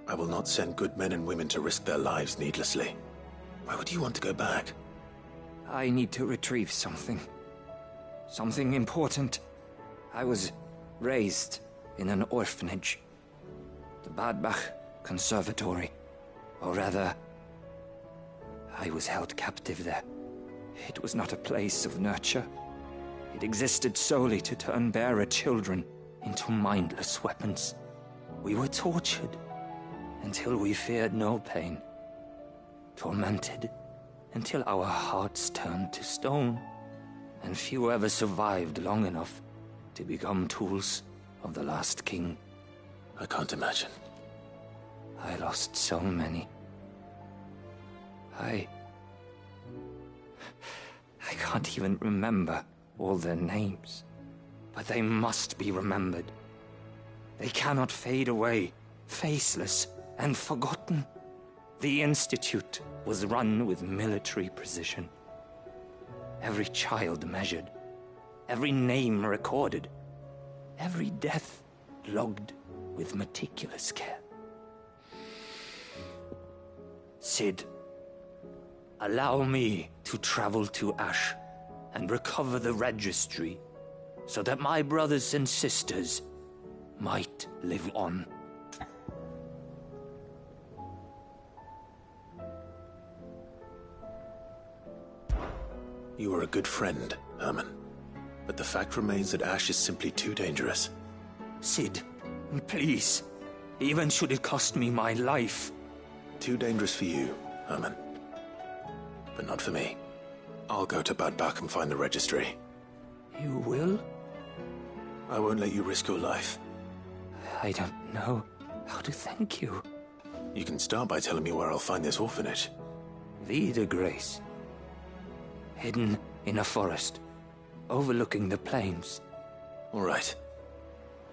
I will not send good men and women to risk their lives needlessly. Why would you want to go back? I need to retrieve something. Something important. I was raised in an orphanage. The Badbach Conservatory. Or rather, I was held captive there. It was not a place of nurture. It existed solely to turn bearer children into mindless weapons. We were tortured until we feared no pain. Tormented until our hearts turned to stone. And few ever survived long enough to become tools of the last king. I can't imagine. I lost so many. I can't even remember all their names. But they must be remembered. They cannot fade away, faceless and forgotten. The Institute was run with military precision. Every child measured, every name recorded, every death logged with meticulous care. Sid, allow me to travel to Ash and recover the registry so that my brothers and sisters might live on. You are a good friend, Herman. But the fact remains that Ash is simply too dangerous. Sid, please. Even should it cost me my life. Too dangerous for you, Herman. But not for me. I'll go to Bad Bach and find the registry. You will? I won't let you risk your life. I don't know. how to thank you. You can start by telling me where I'll find this orphanage. Vida Grace. Hidden in a forest, overlooking the plains. All right.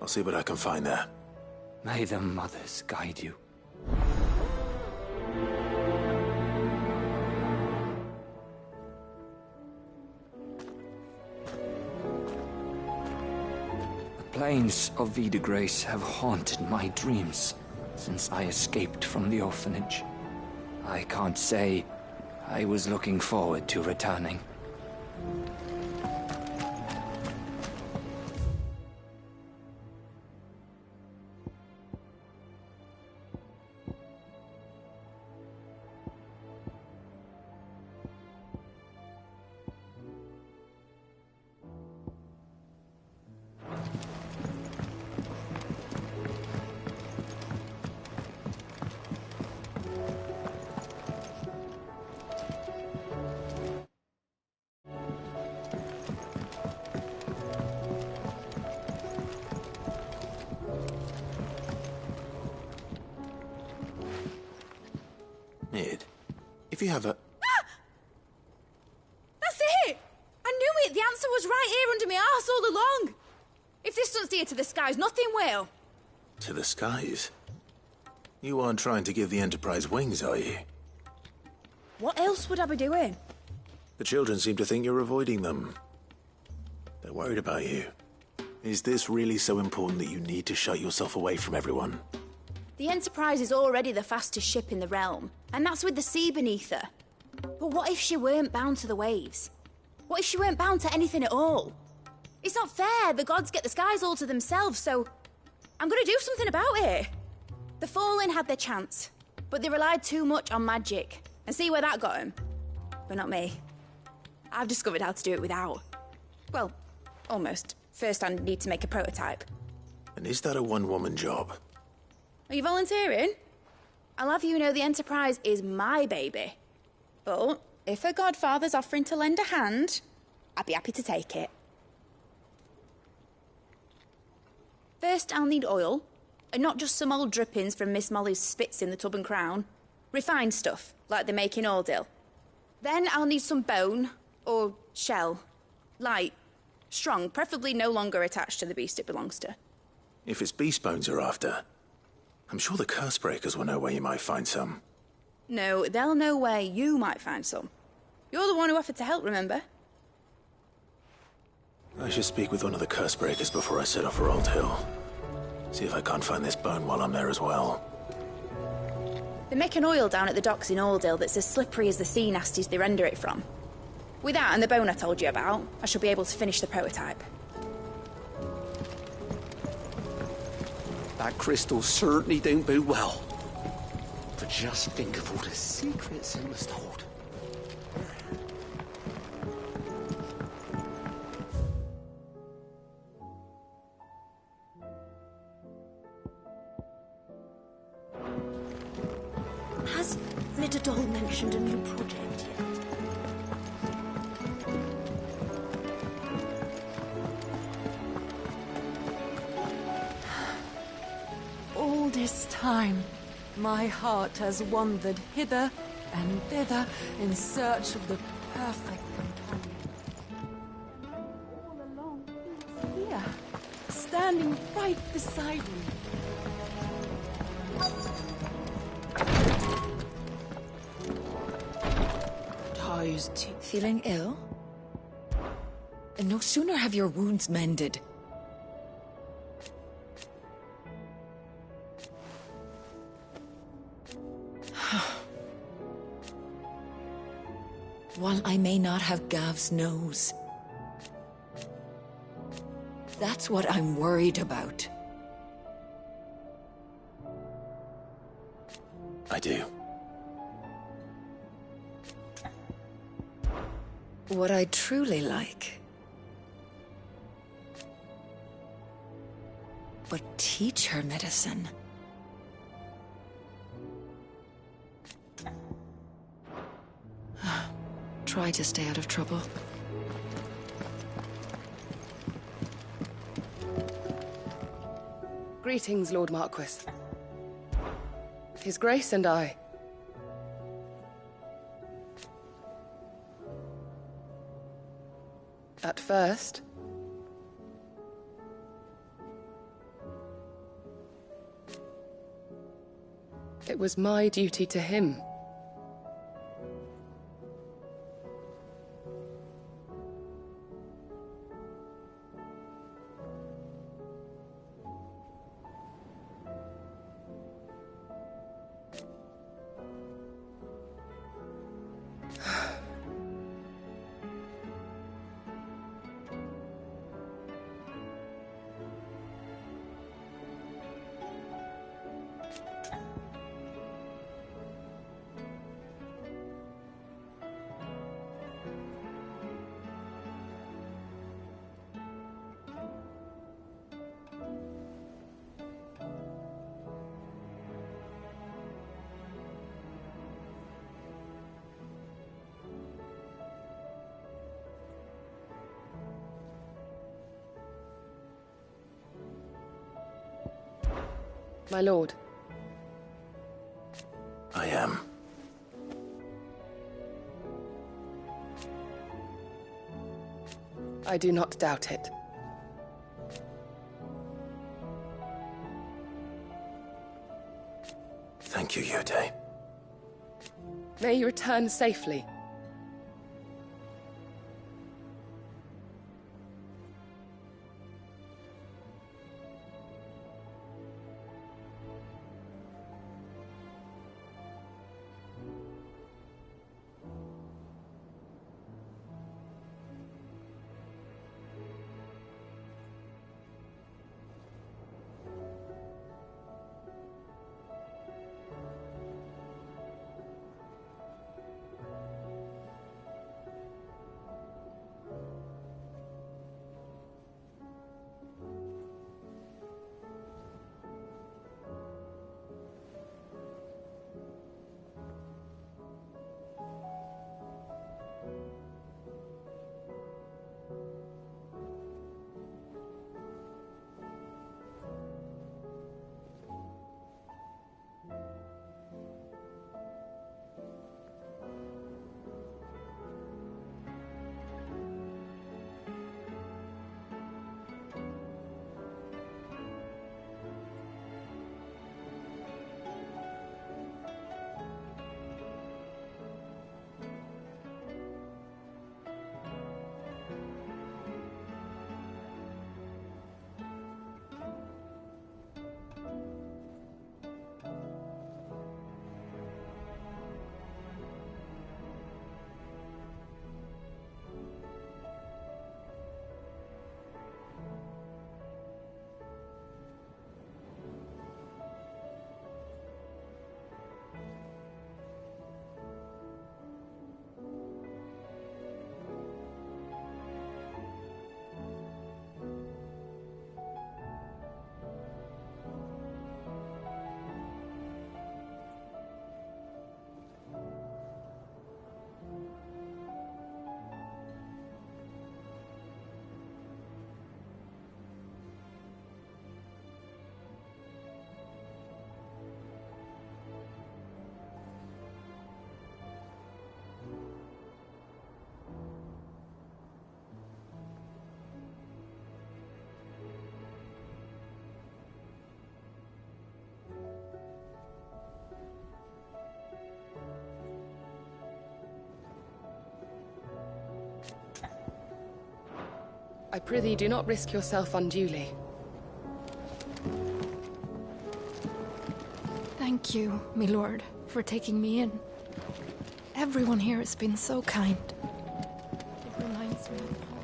I'll see what I can find there. May the mothers guide you. The plains of Vida Grace have haunted my dreams since I escaped from the orphanage. I can't say I was looking forward to returning. If you have a... That's it! I knew it! The answer was right here under my arse all along! If this doesn't steer to the skies, nothing will! To the skies? You aren't trying to give the Enterprise wings, are you? What else would I be doing? The children seem to think you're avoiding them. They're worried about you. Is this really so important that you need to shut yourself away from everyone? The Enterprise is already the fastest ship in the realm, and that's with the sea beneath her. But what if she weren't bound to the waves? What if she weren't bound to anything at all? It's not fair. The gods get the skies all to themselves, so I'm gonna do something about it. The Fallen had their chance, but they relied too much on magic. And see where that got them? But not me. I've discovered how to do it without. Well, almost. First I need to make a prototype. And is that a one-woman job? Are you volunteering? I'll have you know the Enterprise is my baby. But if her godfather's offering to lend a hand, I'd be happy to take it. First, I'll need oil, and not just some old drippings from Miss Molly's spits in the Tub and Crown. Refined stuff, like they make in Ordil. Then I'll need some bone, or shell. Light, strong, preferably no longer attached to the beast it belongs to. If it's beast bones you're after, I'm sure the curse breakers will know where you might find some. No, they'll know where you might find some. You're the one who offered to help, remember? I should speak with one of the curse breakers before I set off for Old Hill. See if I can't find this bone while I'm there as well. They make an oil down at the docks in Aldale that's as slippery as the sea nasties they render it from. With that and the bone I told you about, I shall be able to finish the prototype. That crystal certainly don't bode well. For just think of all the secrets it must hold. Has Midadol mentioned a new project yet? All this time, my heart has wandered hither and thither in search of the perfect companion. All along, he was here, standing right beside me. Tired, feeling ill? And no sooner have your wounds mended. While I may not have Gav's nose, that's what I'm worried about. I do. What I truly like. But teach her medicine. Try to stay out of trouble. Greetings, Lord Marquis. His Grace and I. At first, it was my duty to him. My lord. I am. I do not doubt it. Thank you, Yode. May you return safely. I prithee do not risk yourself unduly. Thank you, my lord, for taking me in. Everyone here has been so kind. It reminds me of home.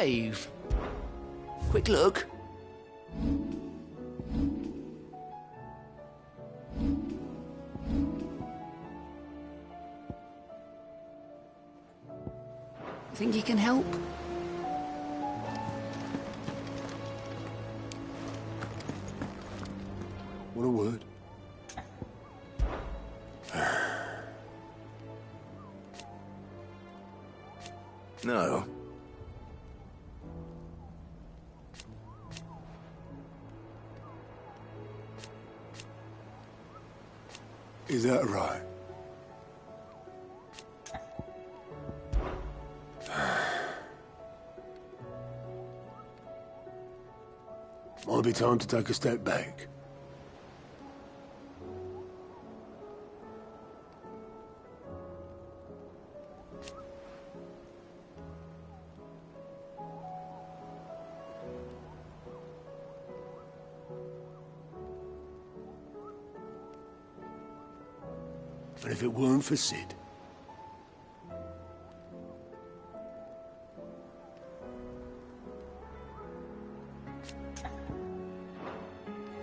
cave. Quick look. Think you can help? What a word. No. Is that right? Might be time to take a step back. And if it weren't for Sid,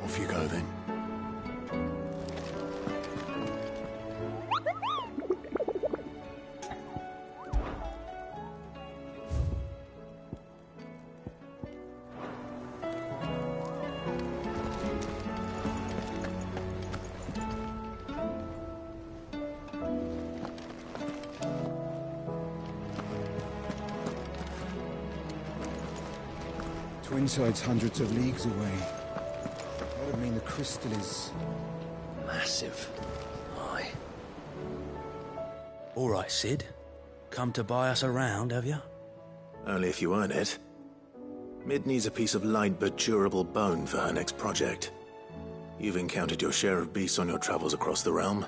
off you go then. Twinside's hundreds of leagues away. That would mean the crystal is... massive. Aye. All right, Sid. Come to buy us around, have you? Only if you earn it. Mid needs a piece of light but durable bone for her next project. You've encountered your share of beasts on your travels across the realm.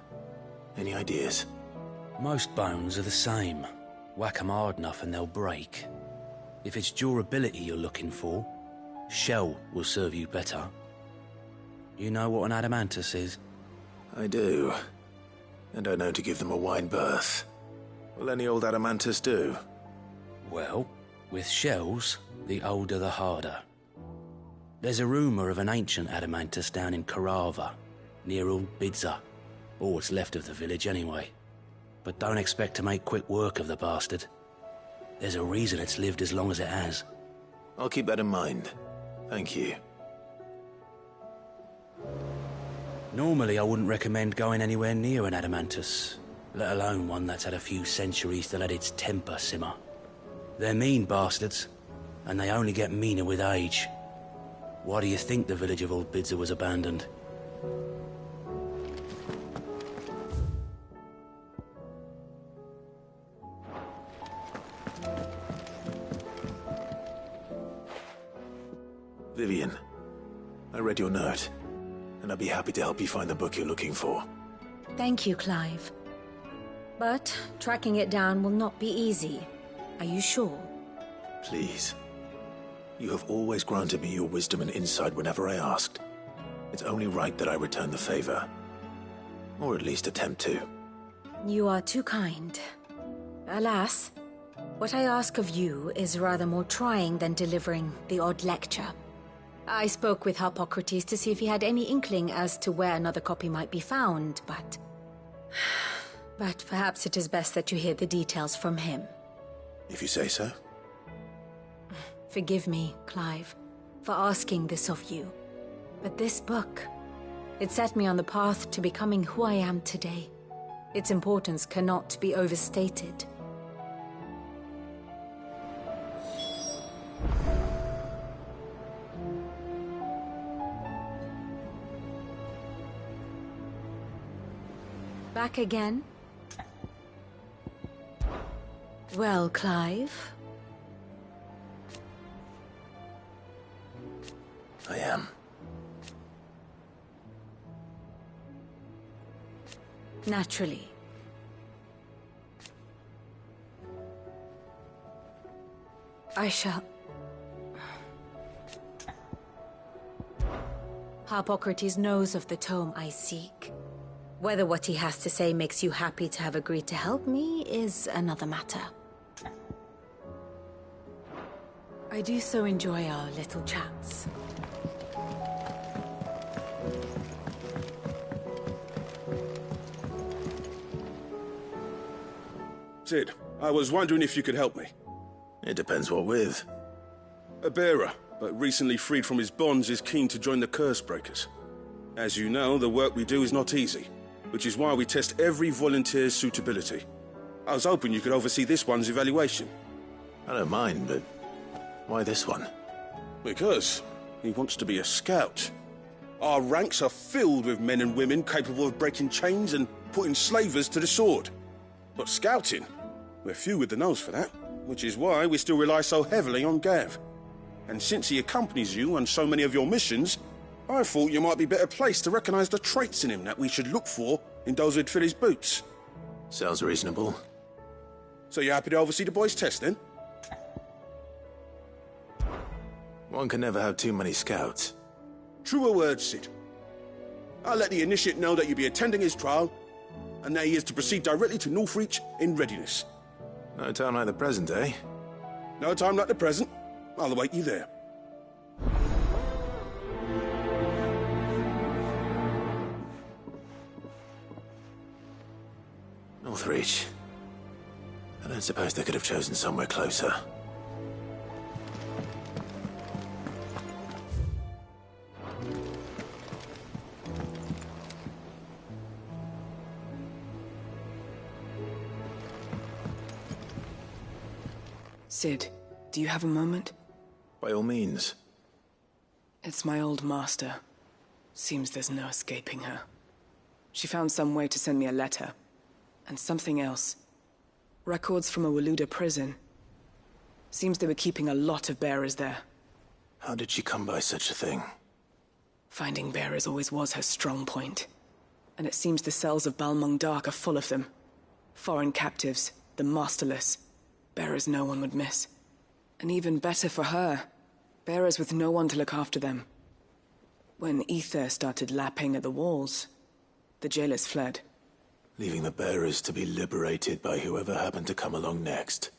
Any ideas? Most bones are the same. Whack 'em hard enough and they'll break. If it's durability you're looking for, shell will serve you better. You know what an adamantus is? I do. And I know to give them a wide berth. Will any old adamantus do? Well, with shells, the older the harder. There's a rumour of an ancient adamantus down in Karava, near Old Bidza, or what's left of the village anyway. But don't expect to make quick work of the bastard. There's a reason it's lived as long as it has. I'll keep that in mind. Thank you. Normally I wouldn't recommend going anywhere near an adamantus, let alone one that's had a few centuries to let its temper simmer. They're mean bastards, and they only get meaner with age. Why do you think the village of Old Bidza was abandoned? Vivian, I read your note, and I'd be happy to help you find the book you're looking for. Thank you, Clive. But tracking it down will not be easy. Are you sure? Please. You have always granted me your wisdom and insight whenever I asked. It's only right that I return the favor. Or at least attempt to. You are too kind. Alas, what I ask of you is rather more trying than delivering the odd lecture. I spoke with Hippocrates to see if he had any inkling as to where another copy might be found, but perhaps it is best that you hear the details from him. If you say so. Forgive me, Clive, for asking this of you. But this book, it set me on the path to becoming who I am today. Its importance cannot be overstated. Back again? Well, Clive? I am. Naturally. I shall... Hippocrates knows of the tome I seek. Whether what he has to say makes you happy to have agreed to help me is another matter. I do so enjoy our little chats. Sid, I was wondering if you could help me. It depends what with. A bearer, but recently freed from his bonds, is keen to join the Cursebreakers. As you know, the work we do is not easy, which is why we test every volunteer's suitability. I was hoping you could oversee this one's evaluation. I don't mind, but why this one? Because he wants to be a scout. Our ranks are filled with men and women capable of breaking chains and putting slavers to the sword. But scouting? We're few with the nose for that, which is why we still rely so heavily on Gav. And since he accompanies you on so many of your missions, I thought you might be better placed to recognize the traits in him that we should look for in those who'd fill his boots. Sounds reasonable. So you're happy to oversee the boys' test, then? One can never have too many scouts. Truer words, Sid. I'll let the initiate know that you'll be attending his trial, and that he is to proceed directly to Northreach in readiness. No time like the present, eh? No time like the present. I'll await you there. Northreach. I don't suppose they could have chosen somewhere closer. Sid, do you have a moment? By all means. It's my old master. Seems there's no escaping her. She found some way to send me a letter. And something else. Records from a Waluda prison. Seems they were keeping a lot of bearers there. How did she come by such a thing? Finding bearers always was her strong point. And it seems the cells of Balmung Dark are full of them. Foreign captives, the masterless. Bearers no one would miss. And even better for her, bearers with no one to look after them. When ether started lapping at the walls, the jailers fled. Leaving the bearers to be liberated by whoever happened to come along next.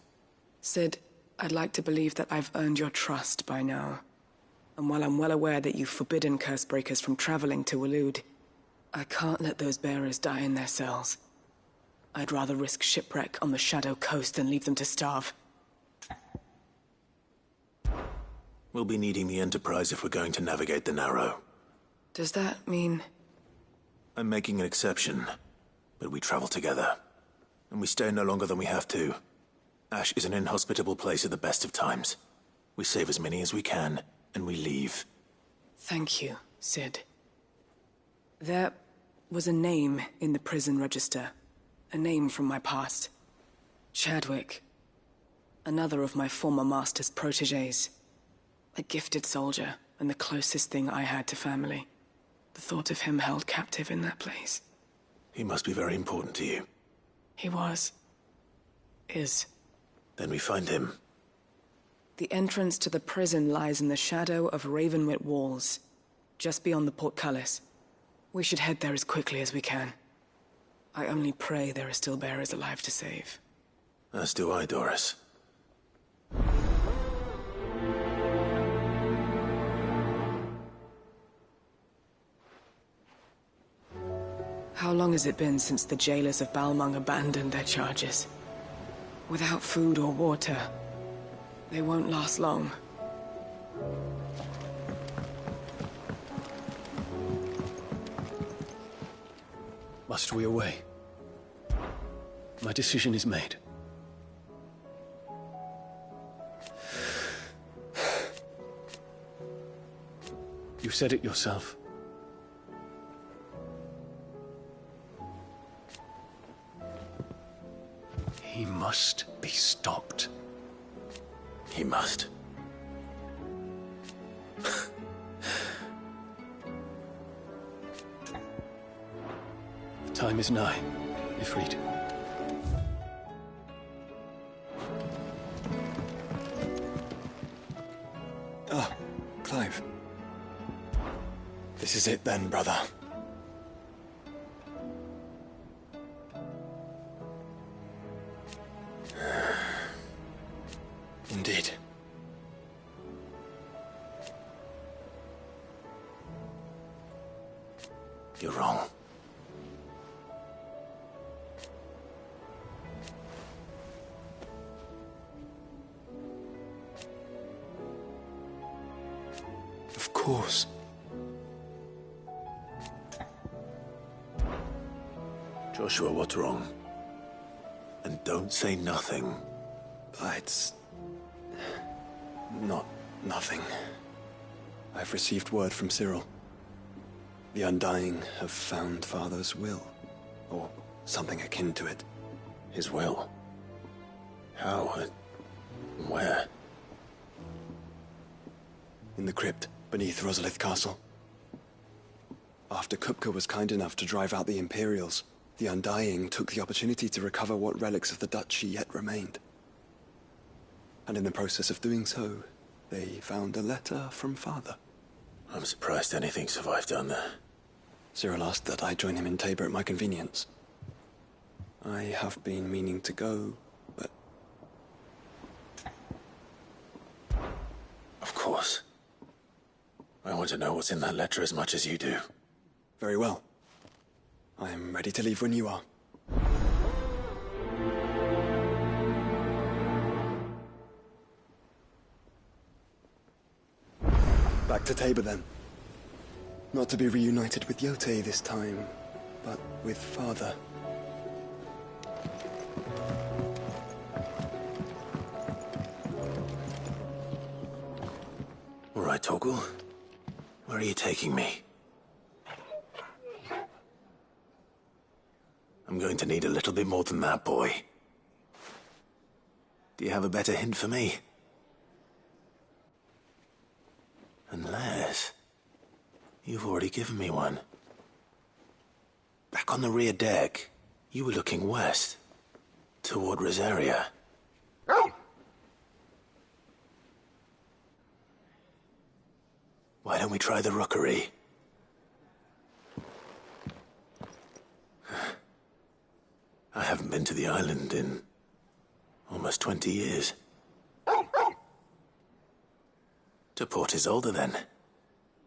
Sid, I'd like to believe that I've earned your trust by now. And while I'm well aware that you've forbidden Cursebreakers from traveling to Waloed, I can't let those bearers die in their cells. I'd rather risk shipwreck on the Shadow Coast than leave them to starve. We'll be needing the Enterprise if we're going to navigate the Narrow. Does that mean... I'm making an exception, but we travel together. And we stay no longer than we have to. Ash is an inhospitable place at the best of times. We save as many as we can, and we leave. Thank you, Sid. There was a name in the prison register. A name from my past. Chadwick. Another of my former master's protégés. A gifted soldier, and the closest thing I had to family. The thought of him held captive in that place. He must be very important to you. He was. Is. Then we find him. The entrance to the prison lies in the shadow of Ravenwit Walls, just beyond the portcullis. We should head there as quickly as we can. I only pray there are still bearers alive to save. As do I, Doris. How long has it been since the jailers of Balmung abandoned their charges? Without food or water, they won't last long. Must we away? My decision is made. You said it yourself. He must be stopped. He must. The time is nigh, Ifrit. Ah, Clive. This is it then, brother. Indeed. You're wrong. Of course. Joshua, what's wrong? And don't say nothing. It's... nothing. I've received word from Cyril. The Undying have found Father's will, or something akin to it. His will? How? Where? In the crypt, beneath Rosalith Castle. After Kupka was kind enough to drive out the Imperials, the Undying took the opportunity to recover what relics of the Duchy yet remained. And in the process of doing so, they found a letter from Father. I'm surprised anything survived down there. Cyril asked that I join him in Tabor at my convenience. I have been meaning to go, but... Of course. I want to know what's in that letter as much as you do. Very well. I am ready to leave when you are. Back to Tabor, then. Not to be reunited with Yotei this time, but with Father. All right, Torgal. Where are you taking me? I'm going to need a little bit more than that, boy. Do you have a better hint for me? Unless... you've already given me one. Back on the rear deck, you were looking west, toward Rosaria. Why don't we try the rookery? I haven't been to the island in almost 20 years. To Port Isolde, then.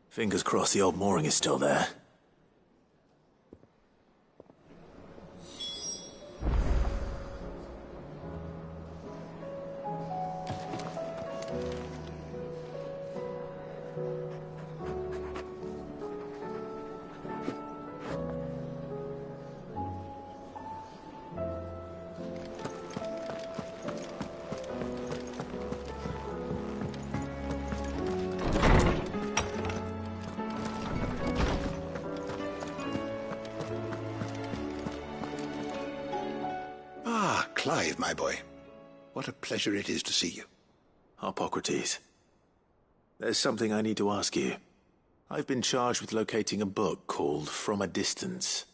Fingers crossed the old mooring is still there. Clive, my boy. What a pleasure it is to see you. Harpocrates. There's something I need to ask you. I've been charged with locating a book called From a Distance.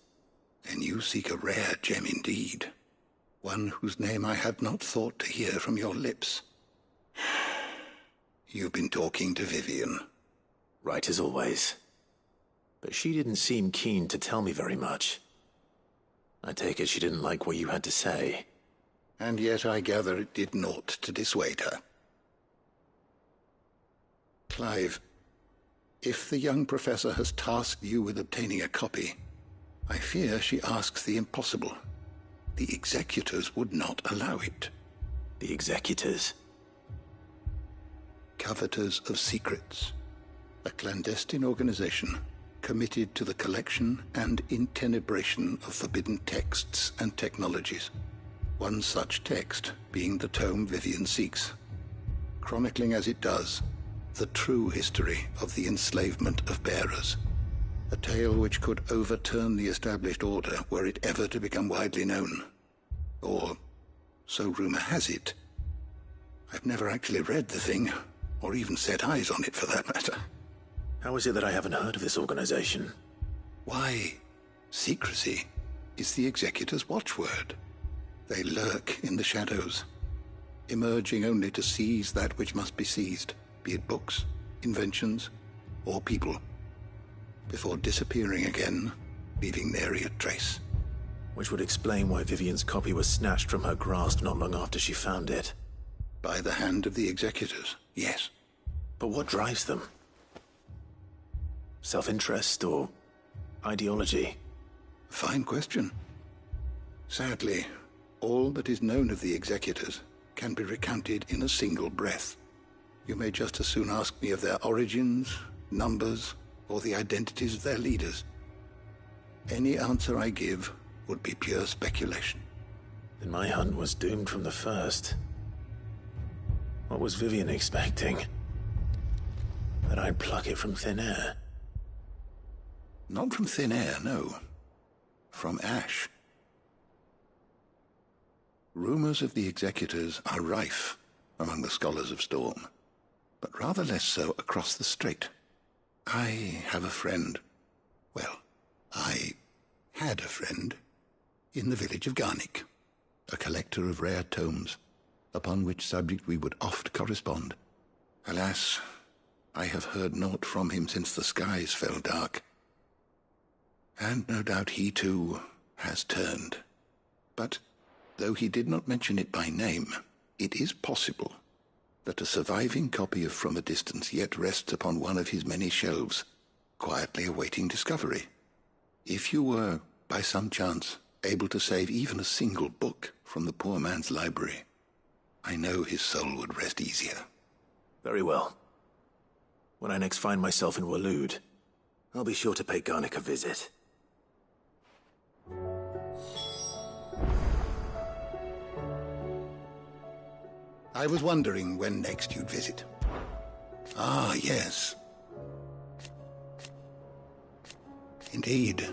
Then you seek a rare gem indeed. One whose name I had not thought to hear from your lips. You've been talking to Vivian. Right as always. But she didn't seem keen to tell me very much. I take it she didn't like what you had to say. And yet I gather it did naught to dissuade her. Clive, if the young professor has tasked you with obtaining a copy, I fear she asks the impossible. The executors would not allow it. The executors? Coveters of Secrets. A clandestine organization committed to the collection and intenebration of forbidden texts and technologies. One such text being the tome Vivian seeks, chronicling as it does the true history of the enslavement of bearers, a tale which could overturn the established order were it ever to become widely known. Or, so rumor has it. I've never actually read the thing, or even set eyes on it for that matter. How is it that I haven't heard of this organization? Why, secrecy is the executor's watchword. They lurk in the shadows, emerging only to seize that which must be seized, be it books, inventions, or people, before disappearing again, leaving nary a trace. Which would explain why Vivian's copy was snatched from her grasp not long after she found it. By the hand of the executors, yes. But what drives them? Self-interest or ideology? Fine question. Sadly, all that is known of the Executors can be recounted in a single breath. You may just as soon ask me of their origins, numbers, or the identities of their leaders. Any answer I give would be pure speculation. Then my hunt was doomed from the first. What was Vivian expecting? That I'd pluck it from thin air? Not from thin air, no. From ash. Rumors of the Executors are rife among the Scholars of Storm, but rather less so across the Strait. I have a friend. Well, I had a friend in the village of Garnick, a collector of rare tomes, upon which subject we would oft correspond. Alas, I have heard naught from him since the skies fell dark. And no doubt he too has turned. But though he did not mention it by name, it is possible that a surviving copy of From a Distance yet rests upon one of his many shelves, quietly awaiting discovery. If you were, by some chance, able to save even a single book from the poor man's library, I know his soul would rest easier. Very well. When I next find myself in Waloed, I'll be sure to pay Garnick a visit. I was wondering when next you'd visit. Ah, yes. Indeed.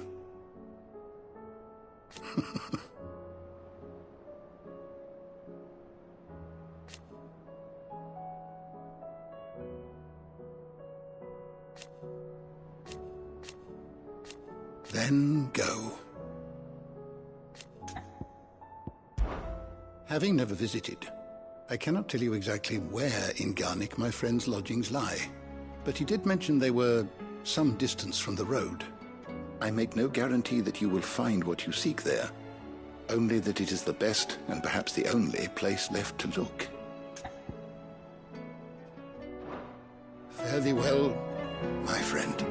Then go. Having never visited, I cannot tell you exactly where in Garnick my friend's lodgings lie, but he did mention they were some distance from the road. I make no guarantee that you will find what you seek there, only that it is the best and perhaps the only place left to look. Fare thee well, my friend.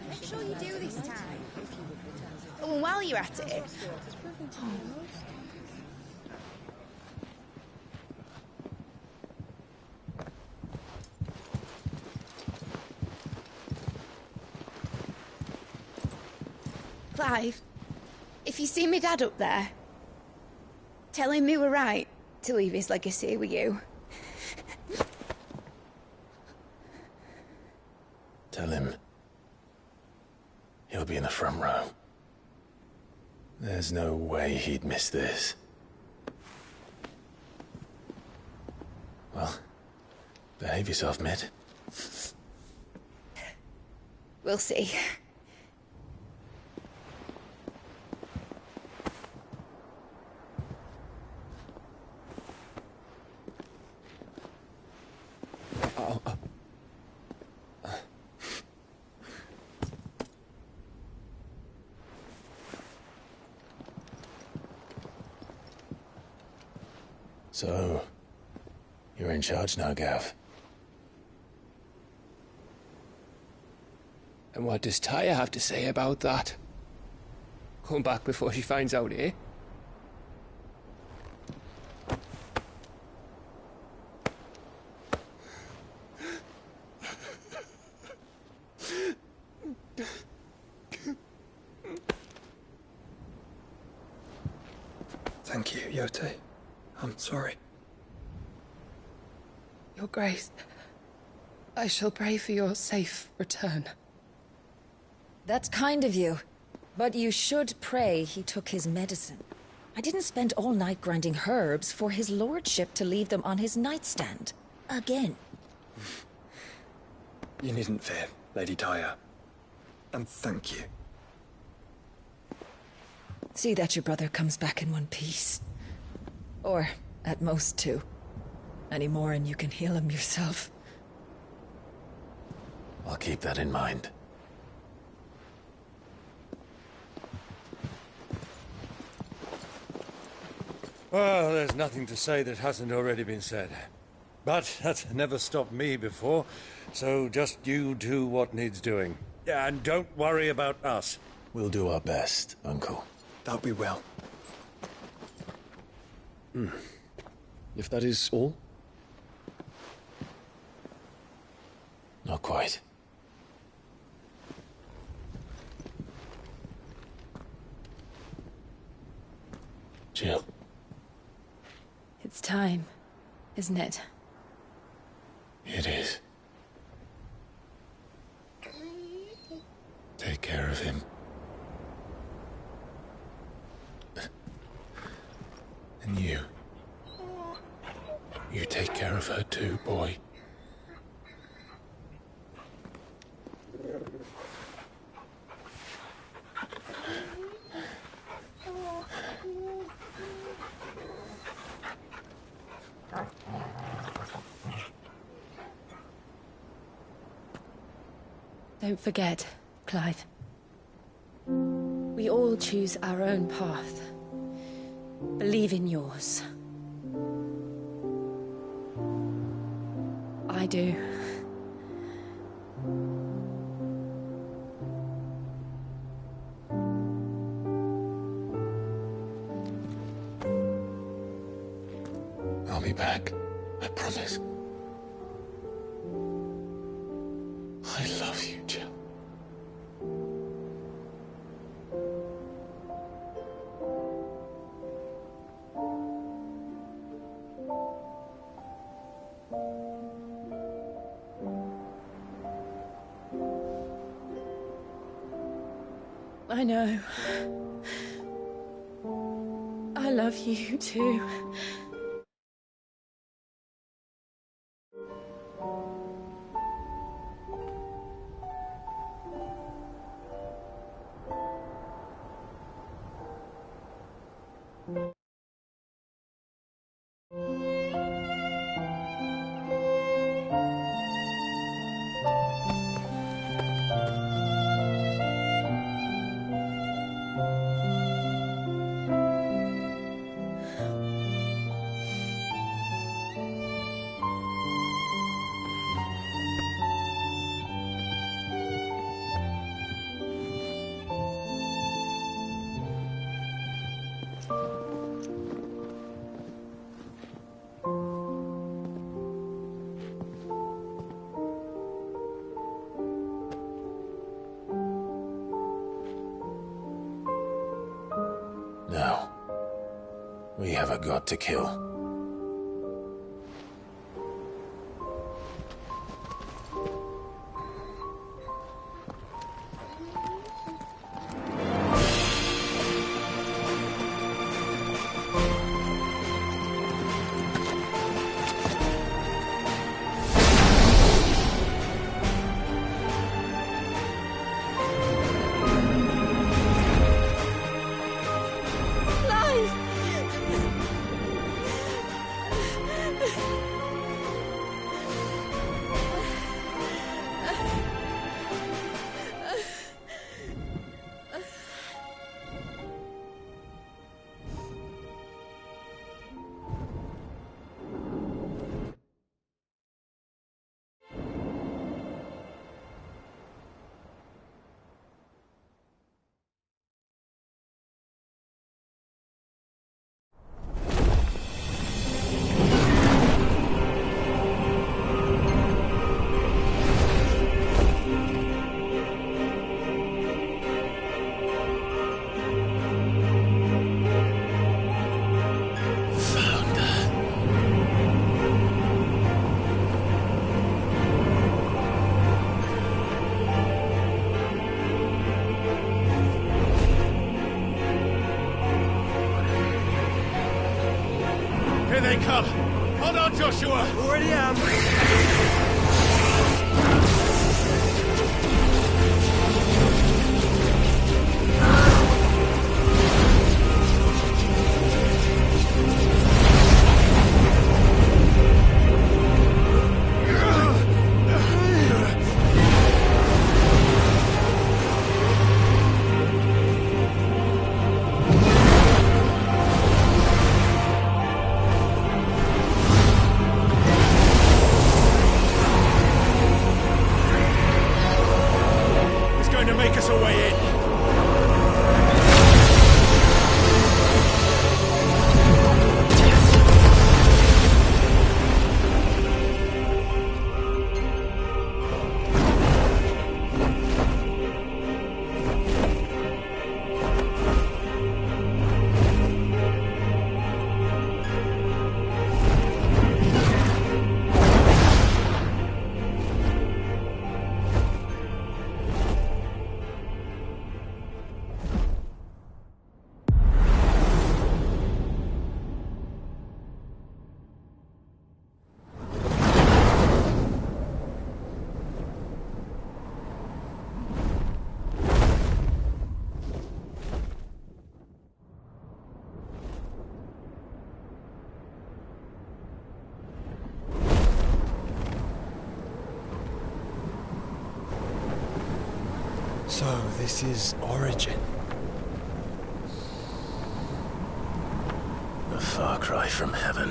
Make sure you do this time. Oh, and while you're at it... Clive, if you see me dad up there, tell him we were right to leave his legacy with you. Tell him he'll be in the front row. There's no way he'd miss this. Well, behave yourself, Mid. We'll see. So, you're in charge now, Gav. And what does Taya have to say about that? Come back before she finds out, eh? Thank you, Yote. I'm sorry. Your Grace, I shall pray for your safe return. That's kind of you. But you should pray he took his medicine. I didn't spend all night grinding herbs for his lordship to leave them on his nightstand. Again. You needn't fear, Lady Taya. And thank you. See that your brother comes back in one piece. Or, at most, two. Any more and you can heal him yourself. I'll keep that in mind. Well, there's nothing to say that hasn't already been said. But that's never stopped me before, so just you do what needs doing. And don't worry about us. We'll do our best, Uncle. That we will. If that is all? Not quite. Jill. It's time, isn't it? It is. Take care of him. And you. You take care of her too, boy. Don't forget, Clive. We all choose our own path. Believe in yours. I do. I'll be back. I promise. I love you, Jill. I know. I love you too. Now, we have a god to kill. on, Joshua! Already am! So, this is Origin. A far cry from heaven.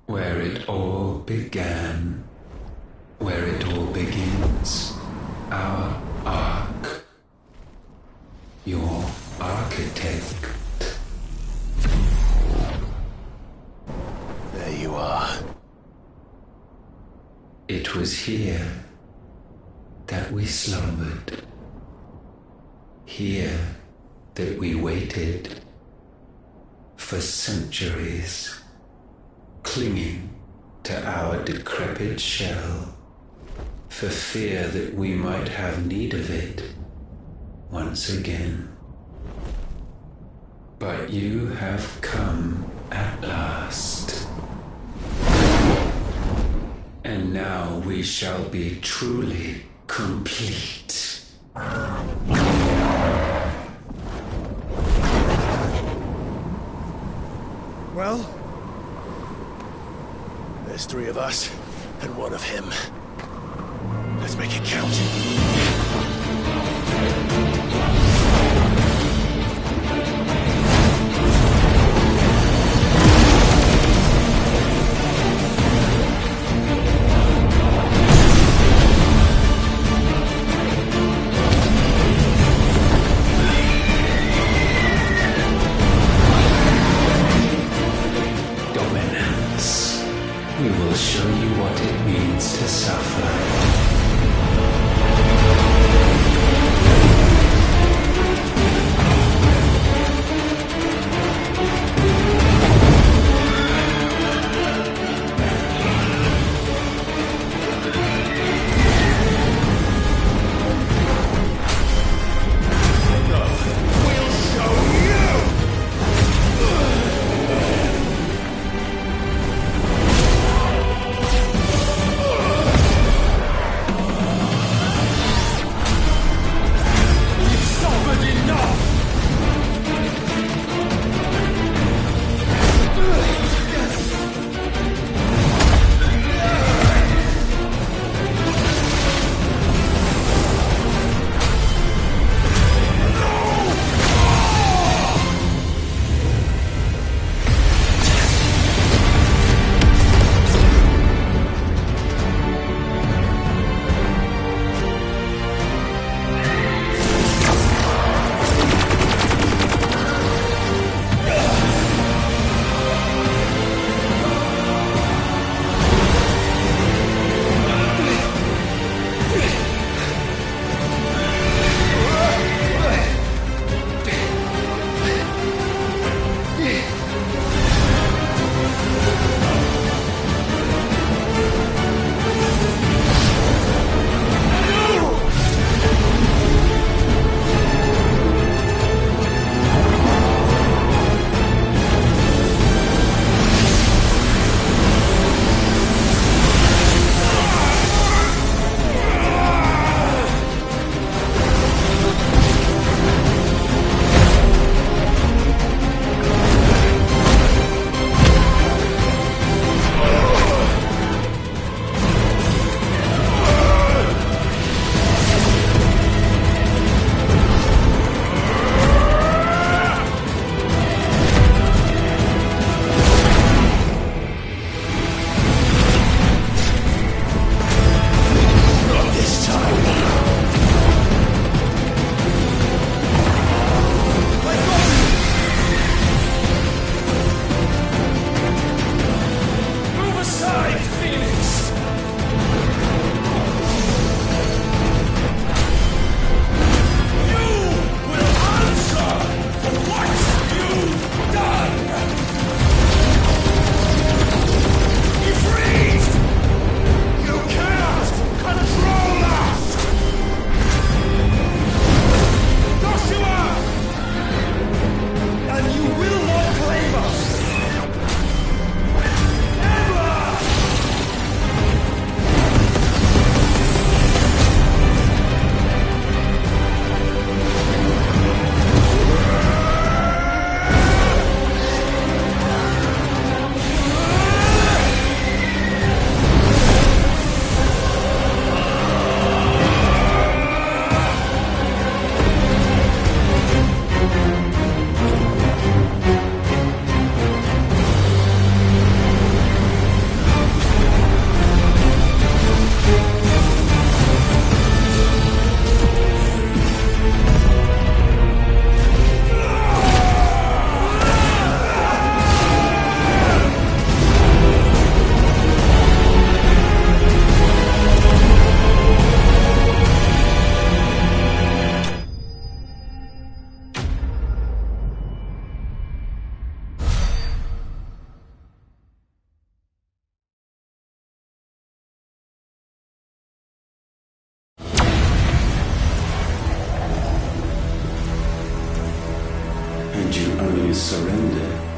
Where it all began. Where it all begins. Our ark. Your architect. There you are. It was here that we slumbered. Here that we waited for centuries, clinging to our decrepit shell, for fear that we might have need of it once again. But you have come at last. And now we shall be truly complete. Well, there's 3 of us and 1 of him. Let's make it count. We will show you what it means to suffer.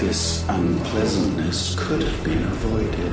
This unpleasantness could have been avoided.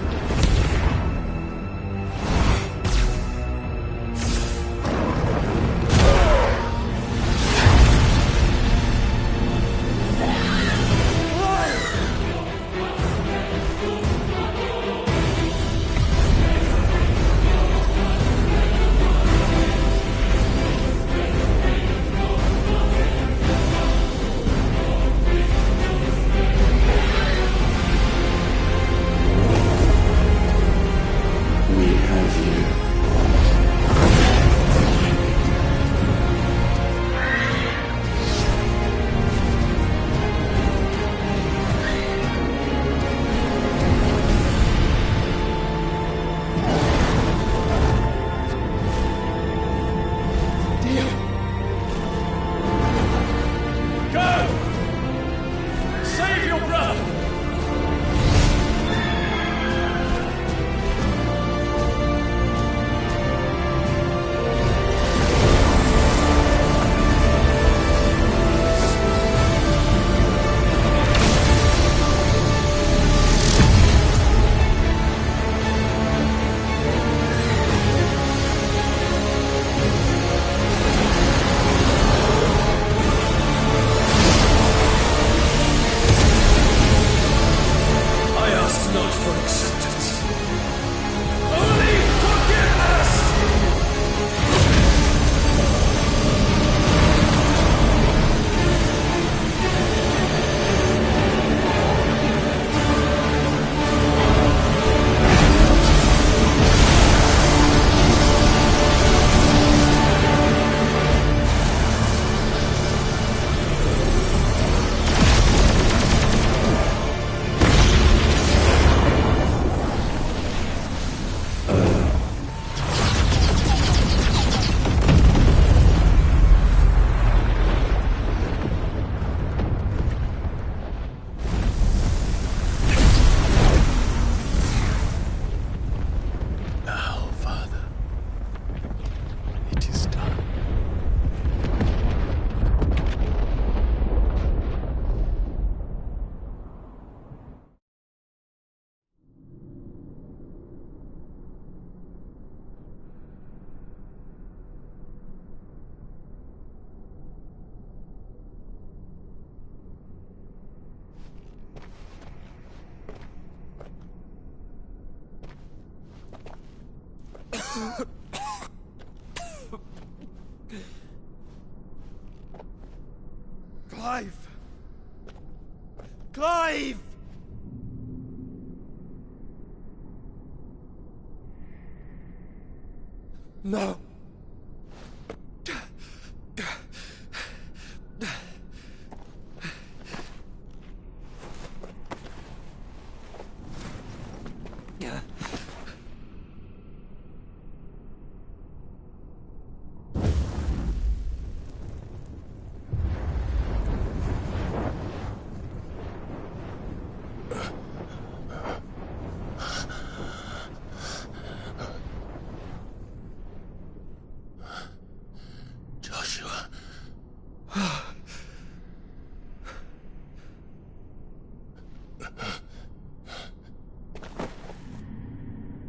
Clive! Clive! No.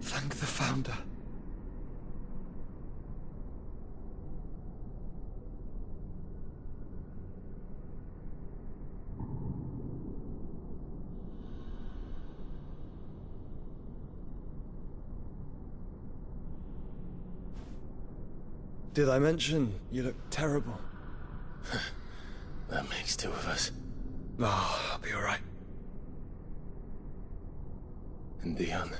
Thank the Founder. Did I mention you look terrible? That makes two of us. Oh, I'll be alright. And Dion.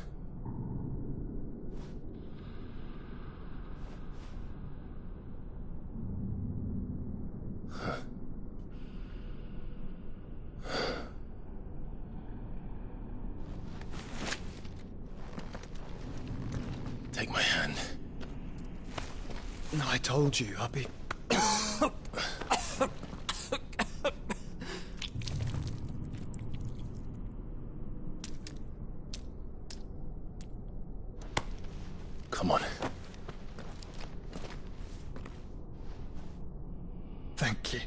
Take my hand. No, I told you, I'll be... Come on. Thank you.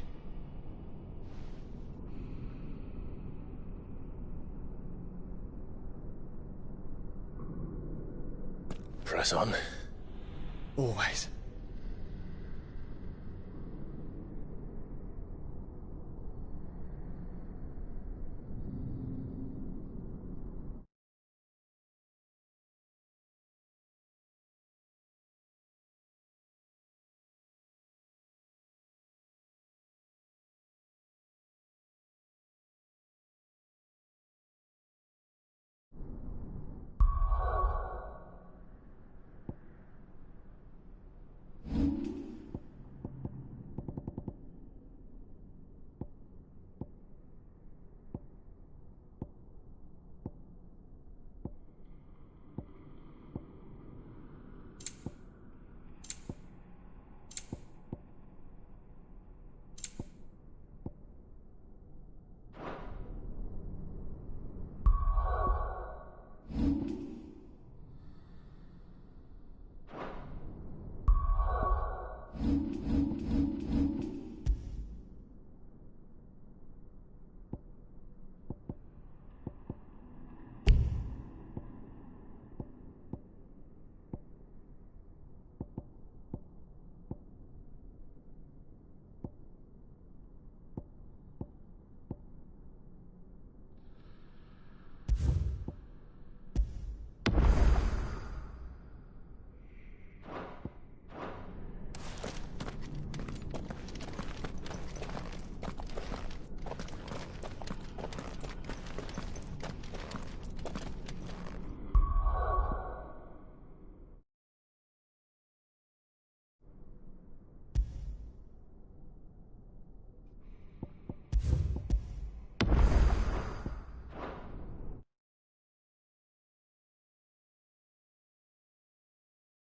Press on. Always.